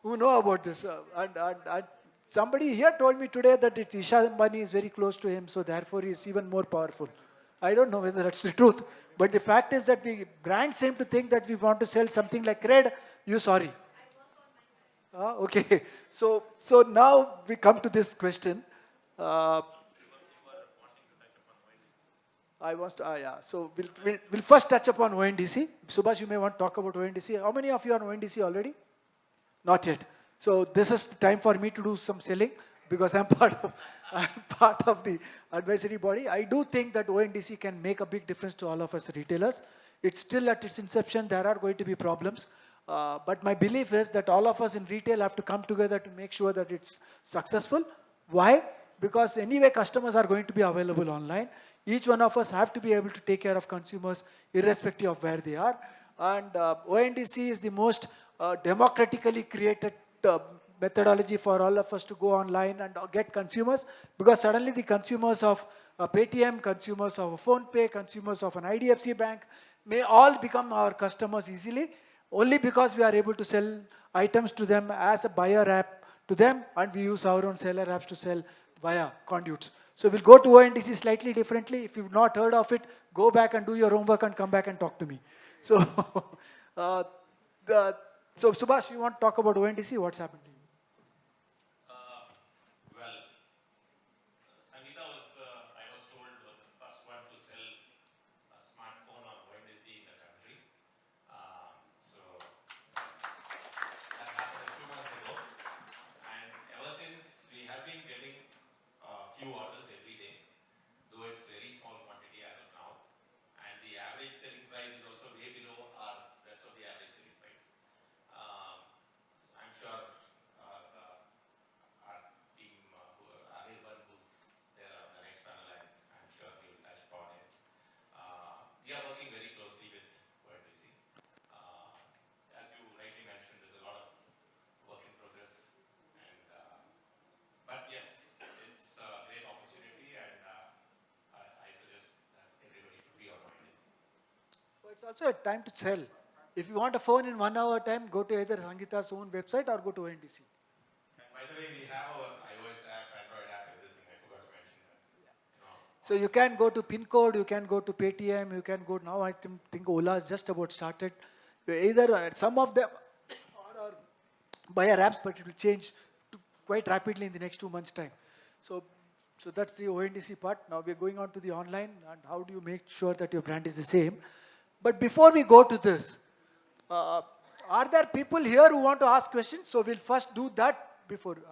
who know about this. And somebody here told me today that Isha Ambani is very close to him, so therefore he is even more powerful. I don't know whether that's the truth. But the fact is that the brands seem to think that we want to sell something like red, use Ori. Okay. So now we come to this question. So we'll first touch upon ONDC. Subhash, you may want to talk about ONDC. How many of you are on ONDC already? Not yet. So this is the time for me to do some selling because I'm part of the advisory body. I do think that ONDC can make a big difference to all of us retailers. It's still at its inception. There are going to be problems. But my belief is that all of us in retail have to come together to make sure that it's successful. Why? Because anyway, customers are going to be available online. Each one of us have to be able to take care of consumers irrespective of where they are. And ONDC is the most democratically created methodology for all of us to go online and get consumers, because suddenly the consumers of Paytm, consumers of PhonePe, consumers of an IDFC bank may all become our customers easily, only because we are able to sell items to them as a buyer app to them, and we use our own seller apps to sell via conduits. So we'll go to ONDC slightly differently. If you've not heard of it, go back and do your homework and come back and talk to me. So, so Subhash, you want to talk about ONDC? What's happened to you? Well, Sangeeta I was told, was the first one to sell a smartphone on ONDC in the country. So that happened a few months ago. And ever since, we have been getting a few orders every day, though it's very small quantity as of now. And the average selling price is also way below our rest of the average selling price. I'm sure our team, Arvind, who's there on the next panel, I'm sure he will touch upon it. We are working very closely with ONDC. As you rightly mentioned, there's a lot of work in progress. And, but yes, it's a great opportunity, and I suggest that everybody should be on ONDC. So it's also a time to sell. If you want a phone in 1 hour time, go to either Sangeeta's own website or go to ONDC. And by the way, we have our iOS app, Android app, everything. I forgot to mention that. You know, So you can go to pin code, you can go to Paytm, you can go, now I think Ola has just about started. Either some of them are buyer apps, but it will change quite rapidly in the next 2 months' time. So that's the ONDC part. Now we're going on to the online, and how do you make sure that your brand is the same. But before we go to this, are there people here who want to ask questions? So we'll first do that before. Okay.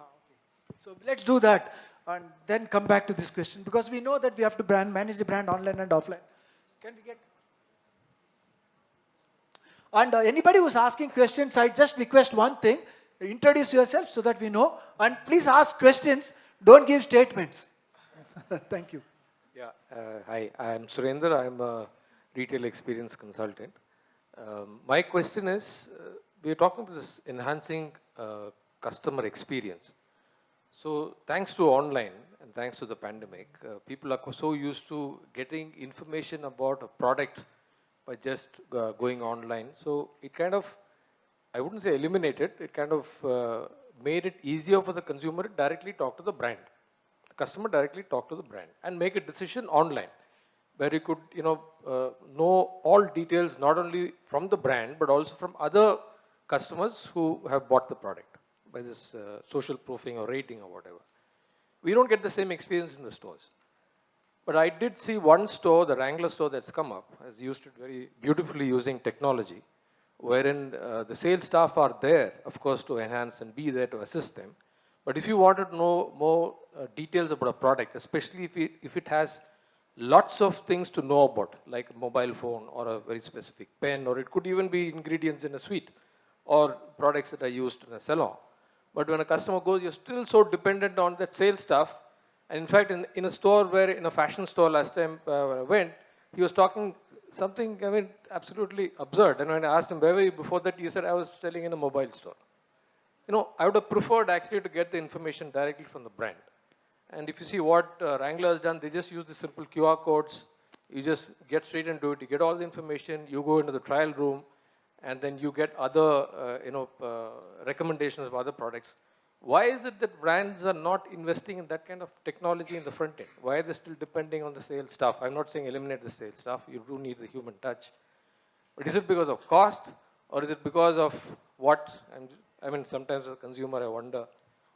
So let's do that and then come back to this question, because we know that we have to manage the brand online and offline. Can we get? And anybody who's asking questions, I just request one thing: introduce yourself so that we know, and please ask questions. Don't give statements. Thank you. Yeah, hi, I'm Surendra. I'm a retail experience consultant. My question is, we're talking about this enhancing customer experience. So thanks to online and thanks to the pandemic, people are so used to getting information about a product by just going online. So it kind of, I wouldn't say eliminated, it kind of made it easier for the consumer to directly talk to the brand. The customer directly talk to the brand and make a decision online, where you could, know all details not only from the brand, but also from other customers who have bought the product by this social proofing or rating or whatever. We don't get the same experience in the stores. But I did see one store, the Wrangler store that's come up, has used it very beautifully using technology, wherein the sales staff are there, of course, to enhance and be there to assist them. But if you wanted to know more details about a product, especially if it has lots of things to know about, like a mobile phone or a very specific pen, or it could even be ingredients in a sweet or products that are used in a salon. But when a customer goes, you're still so dependent on that sales staff. And in fact, in a store where, in a fashion store last time when I went, he was talking something, absolutely absurd. And when I asked him, where were you before that, he said, I was selling in a mobile store. I would have preferred actually to get the information directly from the brand. And if you see what Wrangler has done, they just use the simple QR codes. You just get straight into it. You get all the information. You go into the trial room, and then you get other, recommendations of other products. Why is it that brands are not investing in that kind of technology in the front end? Why are they still depending on the sales staff? I'm not saying eliminate the sales staff. You do need the human touch. But is it because of cost, or is it because of what? Sometimes as a consumer, I wonder,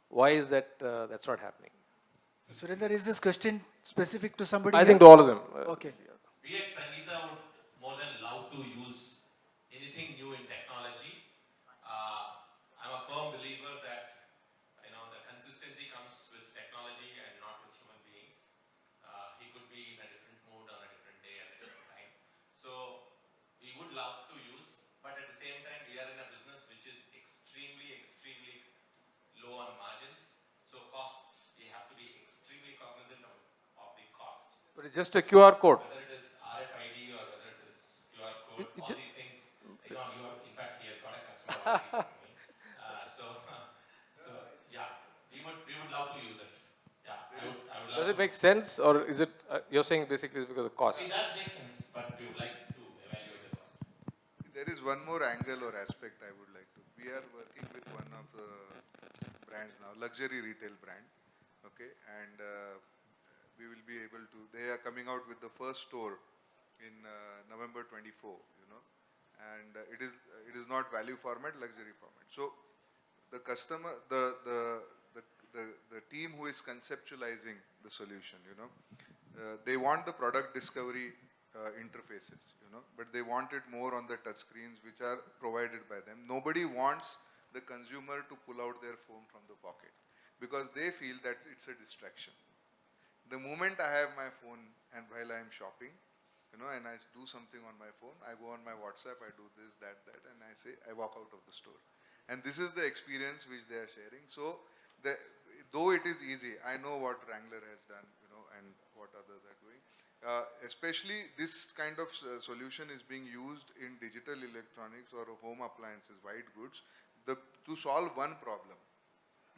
why is that that's not happening? Surinder, is this question specific to somebody? I think to all of them. Okay. We at Sangeeta would more than love to use anything new in technology. I'm a firm believer that the consistency comes with technology and not with human beings. He could be in a different mood on a different day at a different time. So we But it's just a QR code. Whether it is RFID or whether it is QR code, all these things, you know, in fact, he has got a customer already from me. So yeah, we would love to use it. Yeah, I would love Does it to. make sense, or is it, you're saying basically it's because of cost? It does make sense, but we would like to evaluate the cost. There is one more angle or aspect I would like to. We are working with one of the brands now, luxury retail brand, okay, and we will be able to, they are coming out with the first store in November 24, you know, and it is not value format, luxury format. So the customer, the team who is conceptualizing the solution, you know, they want the product discovery interfaces, you know, but they want it more on the touch screens which are provided by them. Nobody wants the consumer to pull out their phone from the pocket because they feel that it's a distraction. The moment I have my phone and while I am shopping, you know, and I do something on my phone, I go on my WhatsApp, I do this, that, and I say, I walk out of the store. And this is the experience which they are sharing. So, though it is easy, I know what Wrangler has done, you know, and what others are doing. Especially this kind of solution is being used in digital electronics or home appliances, white goods, to solve one problem.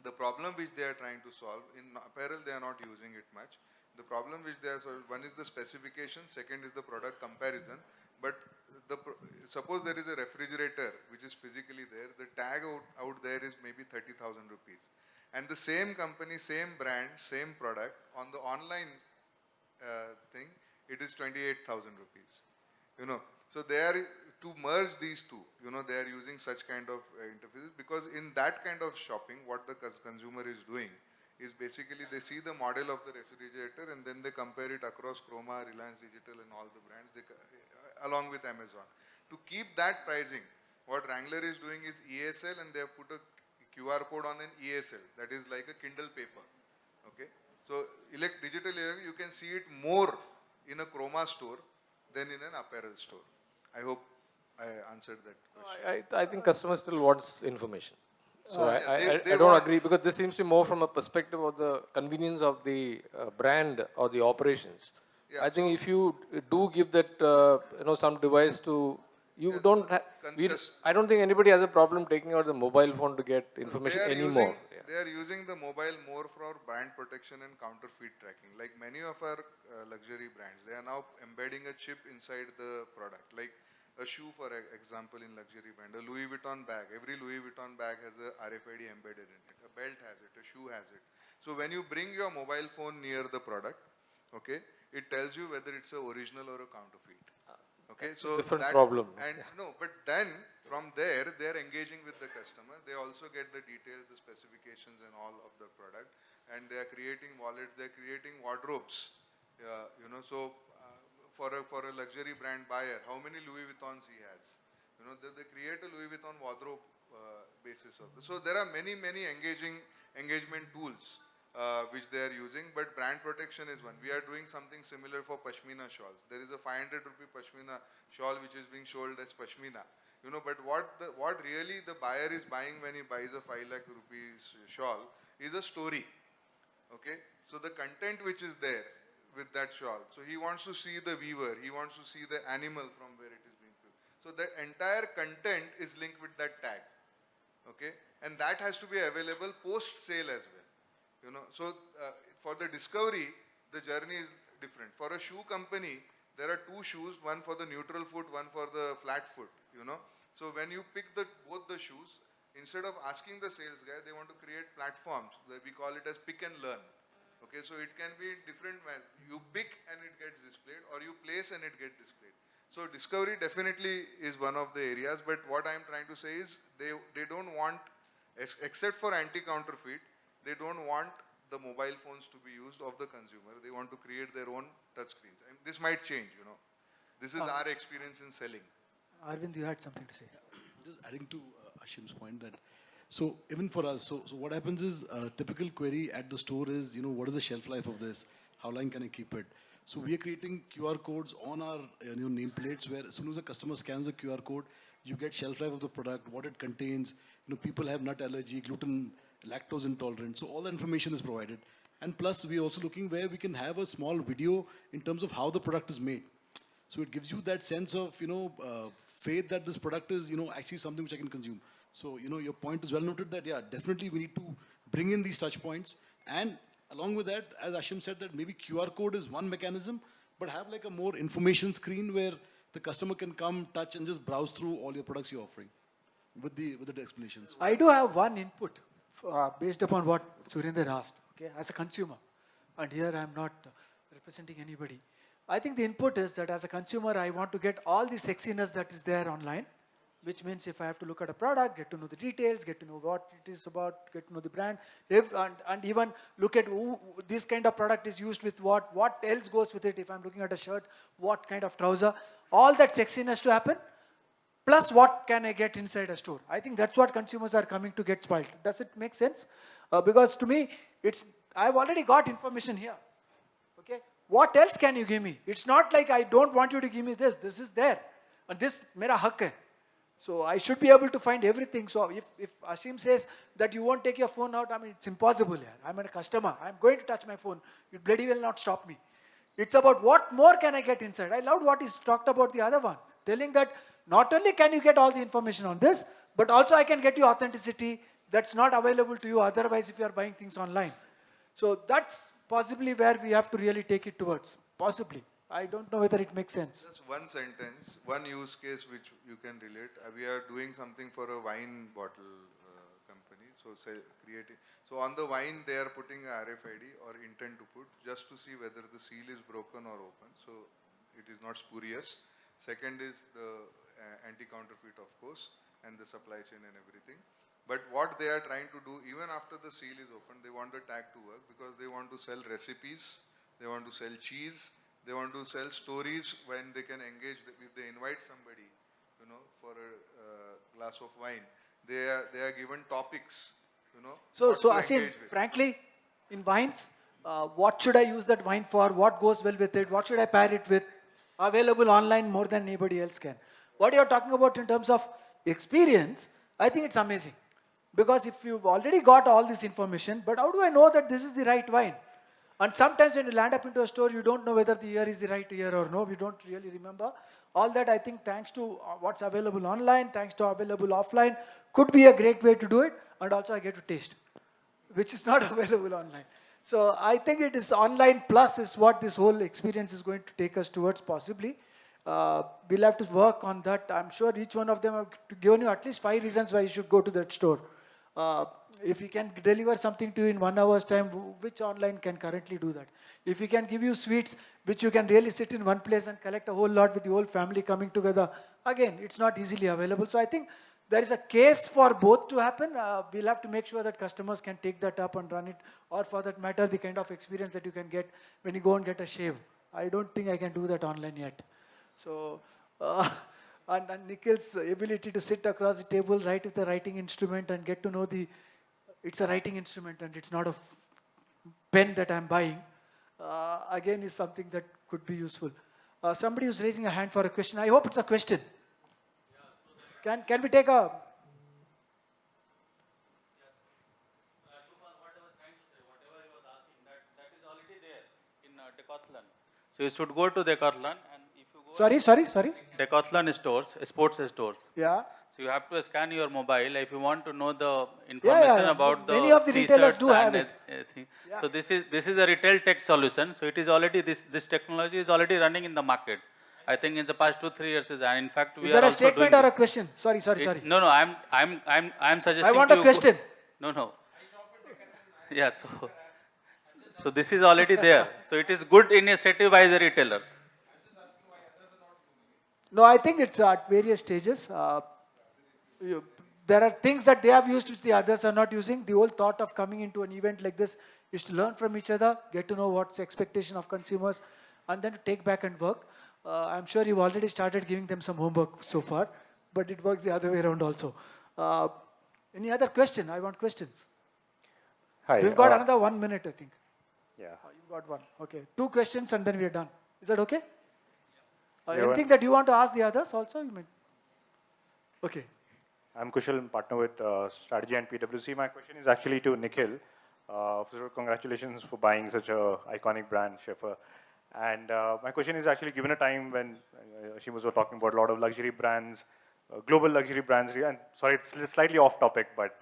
The problem which they are trying to solve, in apparel they are not using it much. The problem which they are solving, one is the specification, second is the product comparison. But suppose there is a refrigerator which is physically there, the tag out there is maybe 30,000 rupees. And the same company, same brand, same product, on the online thing, it is 28,000 rupees. You know, so they are, to merge these two, you know, they are using such kind of interfaces, because in that kind of shopping, what the consumer is doing is basically they see the model of the refrigerator and then they compare it across Chroma, Reliance Digital and all the brands, along with Amazon. To keep that pricing, what Wrangler is doing is ESL, and they have put a QR code on an ESL, that is like a Kindle paper, okay? So digital, you can see it more in a Chroma store than in an apparel store. I hope I answered that question. I think customer still wants information. So they I don't want, agree, because this seems to be more from a perspective of the convenience of the brand or the operations. Yeah, I think so if you do give that, you know, some device to, you Yes, don't I don't think anybody has a problem taking out the mobile phone to get information anymore. They are using the mobile more for brand protection and counterfeit tracking. Like many of our luxury brands, they are now embedding a chip inside the product. Like a shoe, for example, in luxury brand, a Louis Vuitton bag. Every Louis Vuitton bag has a RFID embedded in it. A belt has it. A shoe has it. So when you bring your mobile phone near the product, okay, it tells you whether it's a original or a counterfeit. Okay, so different problem. And no, but then from there they are engaging with the customer. They also get the details, the specifications, and all of the product, and they are creating wallets. They are creating wardrobes. You know, so for a luxury brand buyer, how many Louis Vuittons he has? You know, they create a Louis Vuitton wardrobe basis of this. So there are many engagement tools which they are using, but brand protection is one. We are doing something similar for Pashmina shawls. There is a 500 rupee Pashmina shawl which is being sold as Pashmina. You know, but what really the buyer is buying when he buys a 5 lakh rupees shawl is a story. Okay, so the content which is there with that shawl. So he wants to see the weaver. He wants to see the animal from where it is being filled. So the entire content is linked with that tag. Okay, and that has to be available post sale as well. You know, so for the discovery, the journey is different. For a shoe company, there are two shoes, one for the neutral foot, one for the flat foot, you know. So when you pick both the shoes, instead of asking the sales guy, they want to create platforms. We call it as pick and learn. Okay, so it can be different when you pick and it gets displayed, or you place and it gets displayed. So discovery definitely is one of the areas, but what I'm trying to say is they don't want, except for anti-counterfeit, they don't want the mobile phones to be used of the consumer. They want to create their own touch screens. And this might change, you know. This is our experience in selling. Arvind, you had something to say. Just adding to Ashim's point that, so even for us, so what happens is a typical query at the store is, you know, what is the shelf life of this? How long can I keep it? So we are creating QR codes on our nameplates where as soon as the customer scans the QR code, you get shelf life of the product, what it contains. You know, people have nut allergy, gluten, lactose intolerant. So all the information is provided. And plus, we're also looking where we can have a small video in terms of how the product is made. So it gives you that sense of, faith that this product is, actually something which I can consume. So, your point is well noted that, yeah, definitely we need to bring in these touch points. And along with that, as Ashim said, that maybe QR code is one mechanism, but have like a more information screen where the customer can come, touch, and just browse through all your products you're offering with the explanations. I do have one input based upon what Surinder asked, okay, as a consumer. And here I'm not representing anybody. I think the input is that as a consumer, I want to get all the sexiness that is there online, which means if I have to look at a product, get to know the details, get to know what it is about, get to know the brand, and even look at who this kind of product is used with what else goes with it. If I'm looking at a shirt, what kind of trouser, all that sexiness to happen, plus what can I get inside a store. I think that's what consumers are coming to get spoiled. Does it make sense? Because to me, I've already got information here. Okay, what else can you give me? It's not like I don't want you to give me this. This is there, and this mera hak hai. So I should be able to find everything. So if Ashim says that you won't take your phone out, I mean, it's impossible here. I'm a customer. I'm going to touch my phone. You bloody will not stop me. It's about what more can I get inside. I loved what he's talked about the other one, telling that not only can you get all the information on this, but also I can get you authenticity that's not available to you otherwise if you are buying things online. So that's possibly where we have to really take it towards. Possibly. I don't know whether it makes sense. Just one sentence, one use case which you can relate. We are doing something for a wine bottle company. So on the wine they are putting a RFID or intent to put just to see whether the seal is broken or open. So it is not spurious. Second is the anti-counterfeit, of course, and the supply chain and everything. But what they are trying to do, even after the seal is open, they want the tag to work because they want to sell recipes, they want to sell cheese, they want to sell stories when they can engage. If they invite somebody, for a glass of wine, they are given topics, So Ashim, frankly, in wines, what should I use that wine for? What goes well with it? What should I pair it with? Available online more than anybody else can. What you're talking about in terms of experience, I think it's amazing. Because if you've already got all this information, but how do I know that this is the right wine? And sometimes when you land up into a store, you don't know whether the year is the right year or no. We don't really remember. All that, I think, thanks to what's available online, thanks to available offline, could be a great way to do it. And also I get to taste, which is not available online. So I think it is online plus is what this whole experience is going to take us towards possibly. We'll have to work on that. I'm sure each one of them have given you at least 5 reasons why you should go to that store. If we can deliver something to you in 1 hour's time, which online can currently do that? If we can give you sweets, which you can really sit in one place and collect a whole lot with the whole family coming together, again, it's not easily available. So I think there is a case for both to happen. We'll have to make sure that customers can take that up and run it, or for that matter, the kind of experience that you can get when you go and get a shave. I don't think I can do that online yet. So, and Nikhil's ability to sit across the table, write with a writing instrument and get to know it's a writing instrument and it's not a pen that I'm buying, again is something that could be useful. Somebody who's raising a hand for a question. I hope it's a question. Can we take a... What I was trying to say, whatever he was asking, that is already there in Decathlon. So you should go to Decathlon and if you go... Sorry? Decathlon stores, sports stores. Yeah. So you have to scan your mobile if you want to know the information about the many of the retailers do have it. Yeah. So this is a retail tech solution. So it is already, this technology is already running in the market. I think in the past 2-3 years, and in fact, we is are that a also statement doing or a this. question? Sorry. No, I'm suggesting. I want a question. No. Yeah, so this is already there. So it is good initiative by the retailers. No, I think it's at various stages. There are things that they have used which the others are not using. The whole thought of coming into an event like this is to learn from each other, get to know what's the expectation of consumers, and then to take back and work. I'm sure you've already started giving them some homework so far, but it works the other way around also. Any other question? I want questions. Hi. We've got another 1 minute, I think. Yeah. You've got one. Okay. 2 questions and then we are done. Is that okay? Yeah, anything that you want to ask the others also? You may. Okay. I'm Kushal, partner with Strategy and PwC. My question is actually to Nikhil. So congratulations for buying such a iconic brand, Schaefer. And my question is actually, given a time when Ashim was talking about a lot of luxury brands, global luxury brands, and sorry, it's slightly off topic, but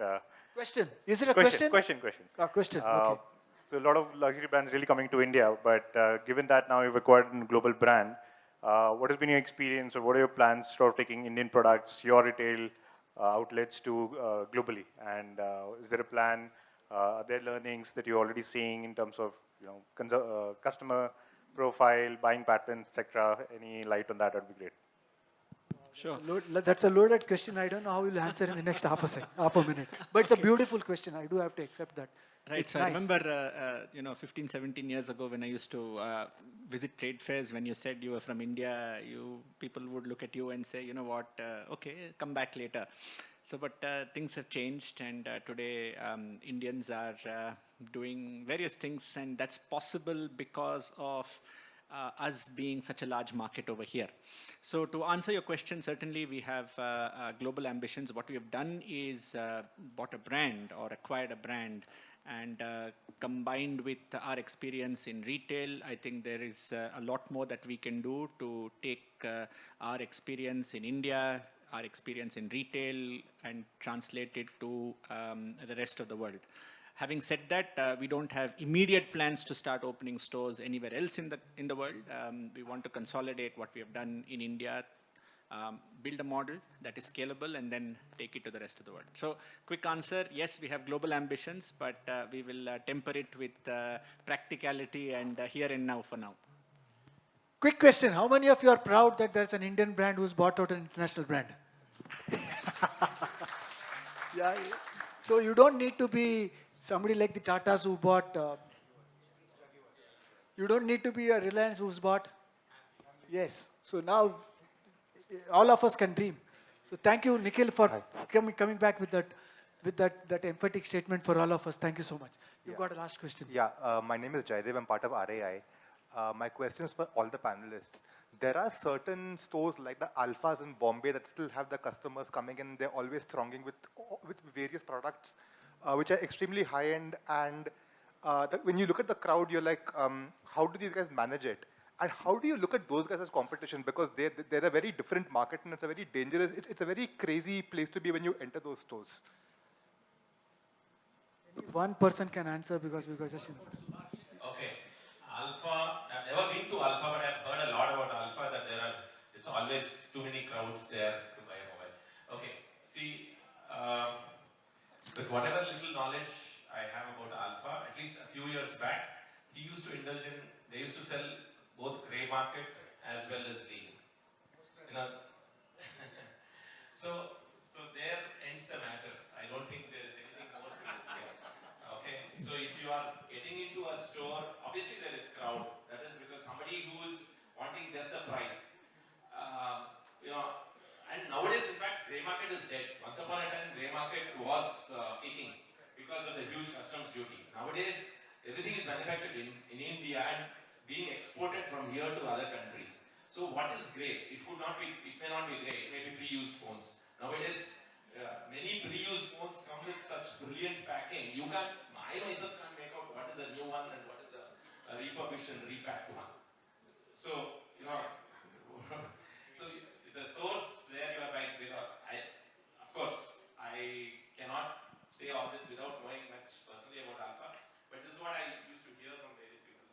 Question. Is it a question? Question. Question. Okay. So a lot of luxury brands really coming to India, but given that now you've acquired a global brand, what has been your experience, or what are your plans for taking Indian products, your retail outlets to globally? And is there a plan? Are there learnings that you're already seeing in terms of customer profile, buying patterns, etc.? Any light on that would be great. Sure. That's a loaded question. I don't know how you'll answer in the next half a minute. But it's a beautiful question. I do have to accept that. Right. It's So nice. I remember, 15, 17 years ago when I used to visit trade fairs, when you said you were from India, people would look at you and say, you know what, okay, come back later. So, but things have changed, and today Indians are doing various things, and that's possible because of us being such a large market over here. So to answer your question, certainly we have global ambitions. What we have done is bought a brand or acquired a brand, and combined with our experience in retail, I think there is a lot more that we can do to take our experience in India, our experience in retail, and translate it to the rest of the world. Having said that, we don't have immediate plans to start opening stores anywhere else in the world. We want to consolidate what we have done in India, build a model that is scalable, and then take it to the rest of the world. So, quick answer, yes, we have global ambitions, but we will temper it with practicality and here and now for now. Quick question. How many of you are proud that there's an Indian brand who's bought out an international brand? Yeah. So you don't need to be somebody like the Tatas who bought. You don't need to be a Reliance who's bought. Yes. So now all of us can dream. So thank you, Nikhil, for coming back with that emphatic statement for all of us. Thank you so much. You've got a last question. Yeah, my name is Jaidev. I'm part of RAI. My question is for all the panelists. There are certain stores like the Alphas in Bombay that still have the customers coming in. They're always thronging with various products, which are extremely high-end. And when you look at the crowd, you're like, how do these guys manage it? And how do you look at those guys as competition? Because they're a very different market, and it's a very dangerous, it's a very crazy place to be when you enter those stores. Only one person can answer because Ashim. Okay. Alpha, I've never been to Alpha, but I've heard a lot about Alpha, that it's always too many crowds there to buy a mobile. Okay, see, with whatever little knowledge I have about Alpha, at least a few years back, they used to sell both grey market as well as lean. So there ends the matter. I don't think there is anything more to discuss. Okay, so if you are getting into a store, obviously there is crowd. That is because somebody who is wanting just the price. And nowadays, in fact, grey market is dead. Once upon a time, grey market was kicking because of the huge customs duty. Nowadays, everything is manufactured in India and being exported from here to other countries. So what is grey? It may not be grey. It may be pre-used phones. Nowadays, many pre-used phones come with such brilliant packing. I myself can't make out what is a new one and what is a refurbished and repacked one. So, so the source where you are buying, of course, I cannot say all this without knowing much personally about Alpha, but this is what I used to hear from various people.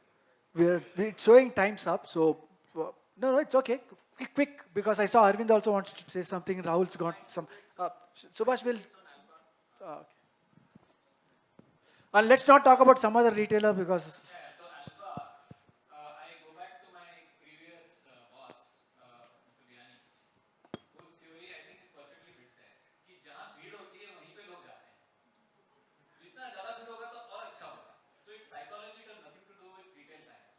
We're showing time's up, so no, it's okay. Quick, because I saw Arvind also wanted to say something. Rahul's got some. Subhash will. Okay. And let's not talk about some other retailer because. Yeah, so Alpha, I go back to my previous boss, Mr. Biani, whose theory I think perfectly fits there. कि जहाँ भीड़ होती है वहीं पे लोग जाते हैं. जितना ज़्यादा भीड़ होगा तो और अच्छा होगा. So its psychology has nothing to do with retail science.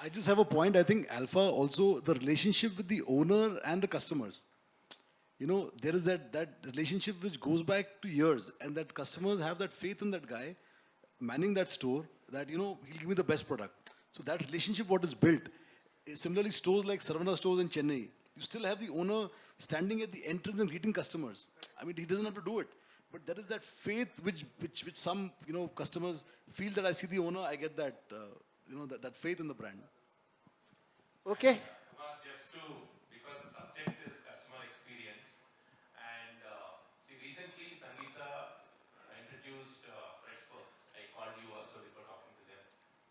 I just have a point. I think Alpha also, the relationship with the owner and the customers. There is that relationship which goes back to years, and that customers have that faith in that guy manning that store, that, he'll give me the best product. So that relationship, what is built. Similarly, stores like Sarvana stores in Chennai, you still have the owner standing at the entrance and greeting customers. I mean, he doesn't have to do it. But there is that faith which some, customers feel that I see the owner, I get that, that faith in the brand. Okay. Just to, because the subject is customer experience, and see, recently Sangeeta introduced FreshWorks. I called you also before talking to them,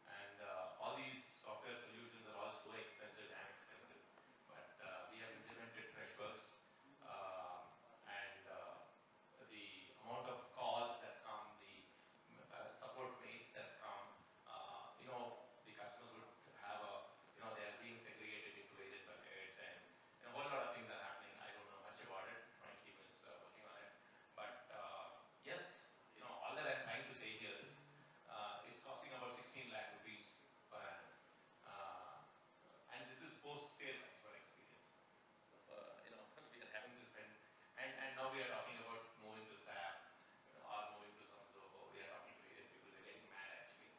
and all these software solutions are all so expensive and expensive. But we have implemented FreshWorks, and the amount of calls that come, the support mates that come, the customers would have they are being segregated into various buckets, and a whole lot of things are happening. I don't know much about it. My team is working on it. But yes, all that I'm trying to say here is it's costing about 16 lakh rupees per annum. And this is post-sale customer experience. We are having to spend, and now we are talking about moving to SAP, or moving to some Zoho. We are talking to various people. They're getting mad actually.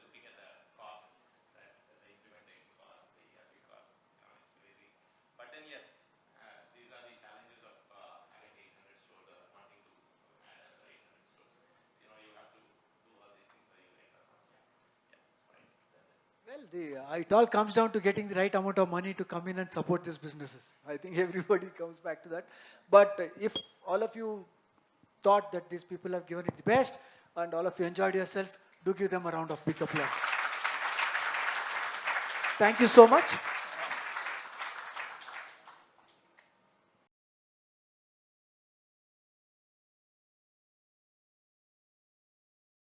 Looking at the cost, that the implementation cost, the ERP cost, it's crazy. But then yes, these are the challenges of having 800 stores or wanting to add another 800 stores. You have to do all these things very later on. Yeah, fine. That's it. Well, it all comes down to getting the right amount of money to come in and support these businesses. I think everybody comes back to that. But if all of you thought that these people have given it the best, and all of you enjoyed yourself, do give them a round of big applause. Thank you so much.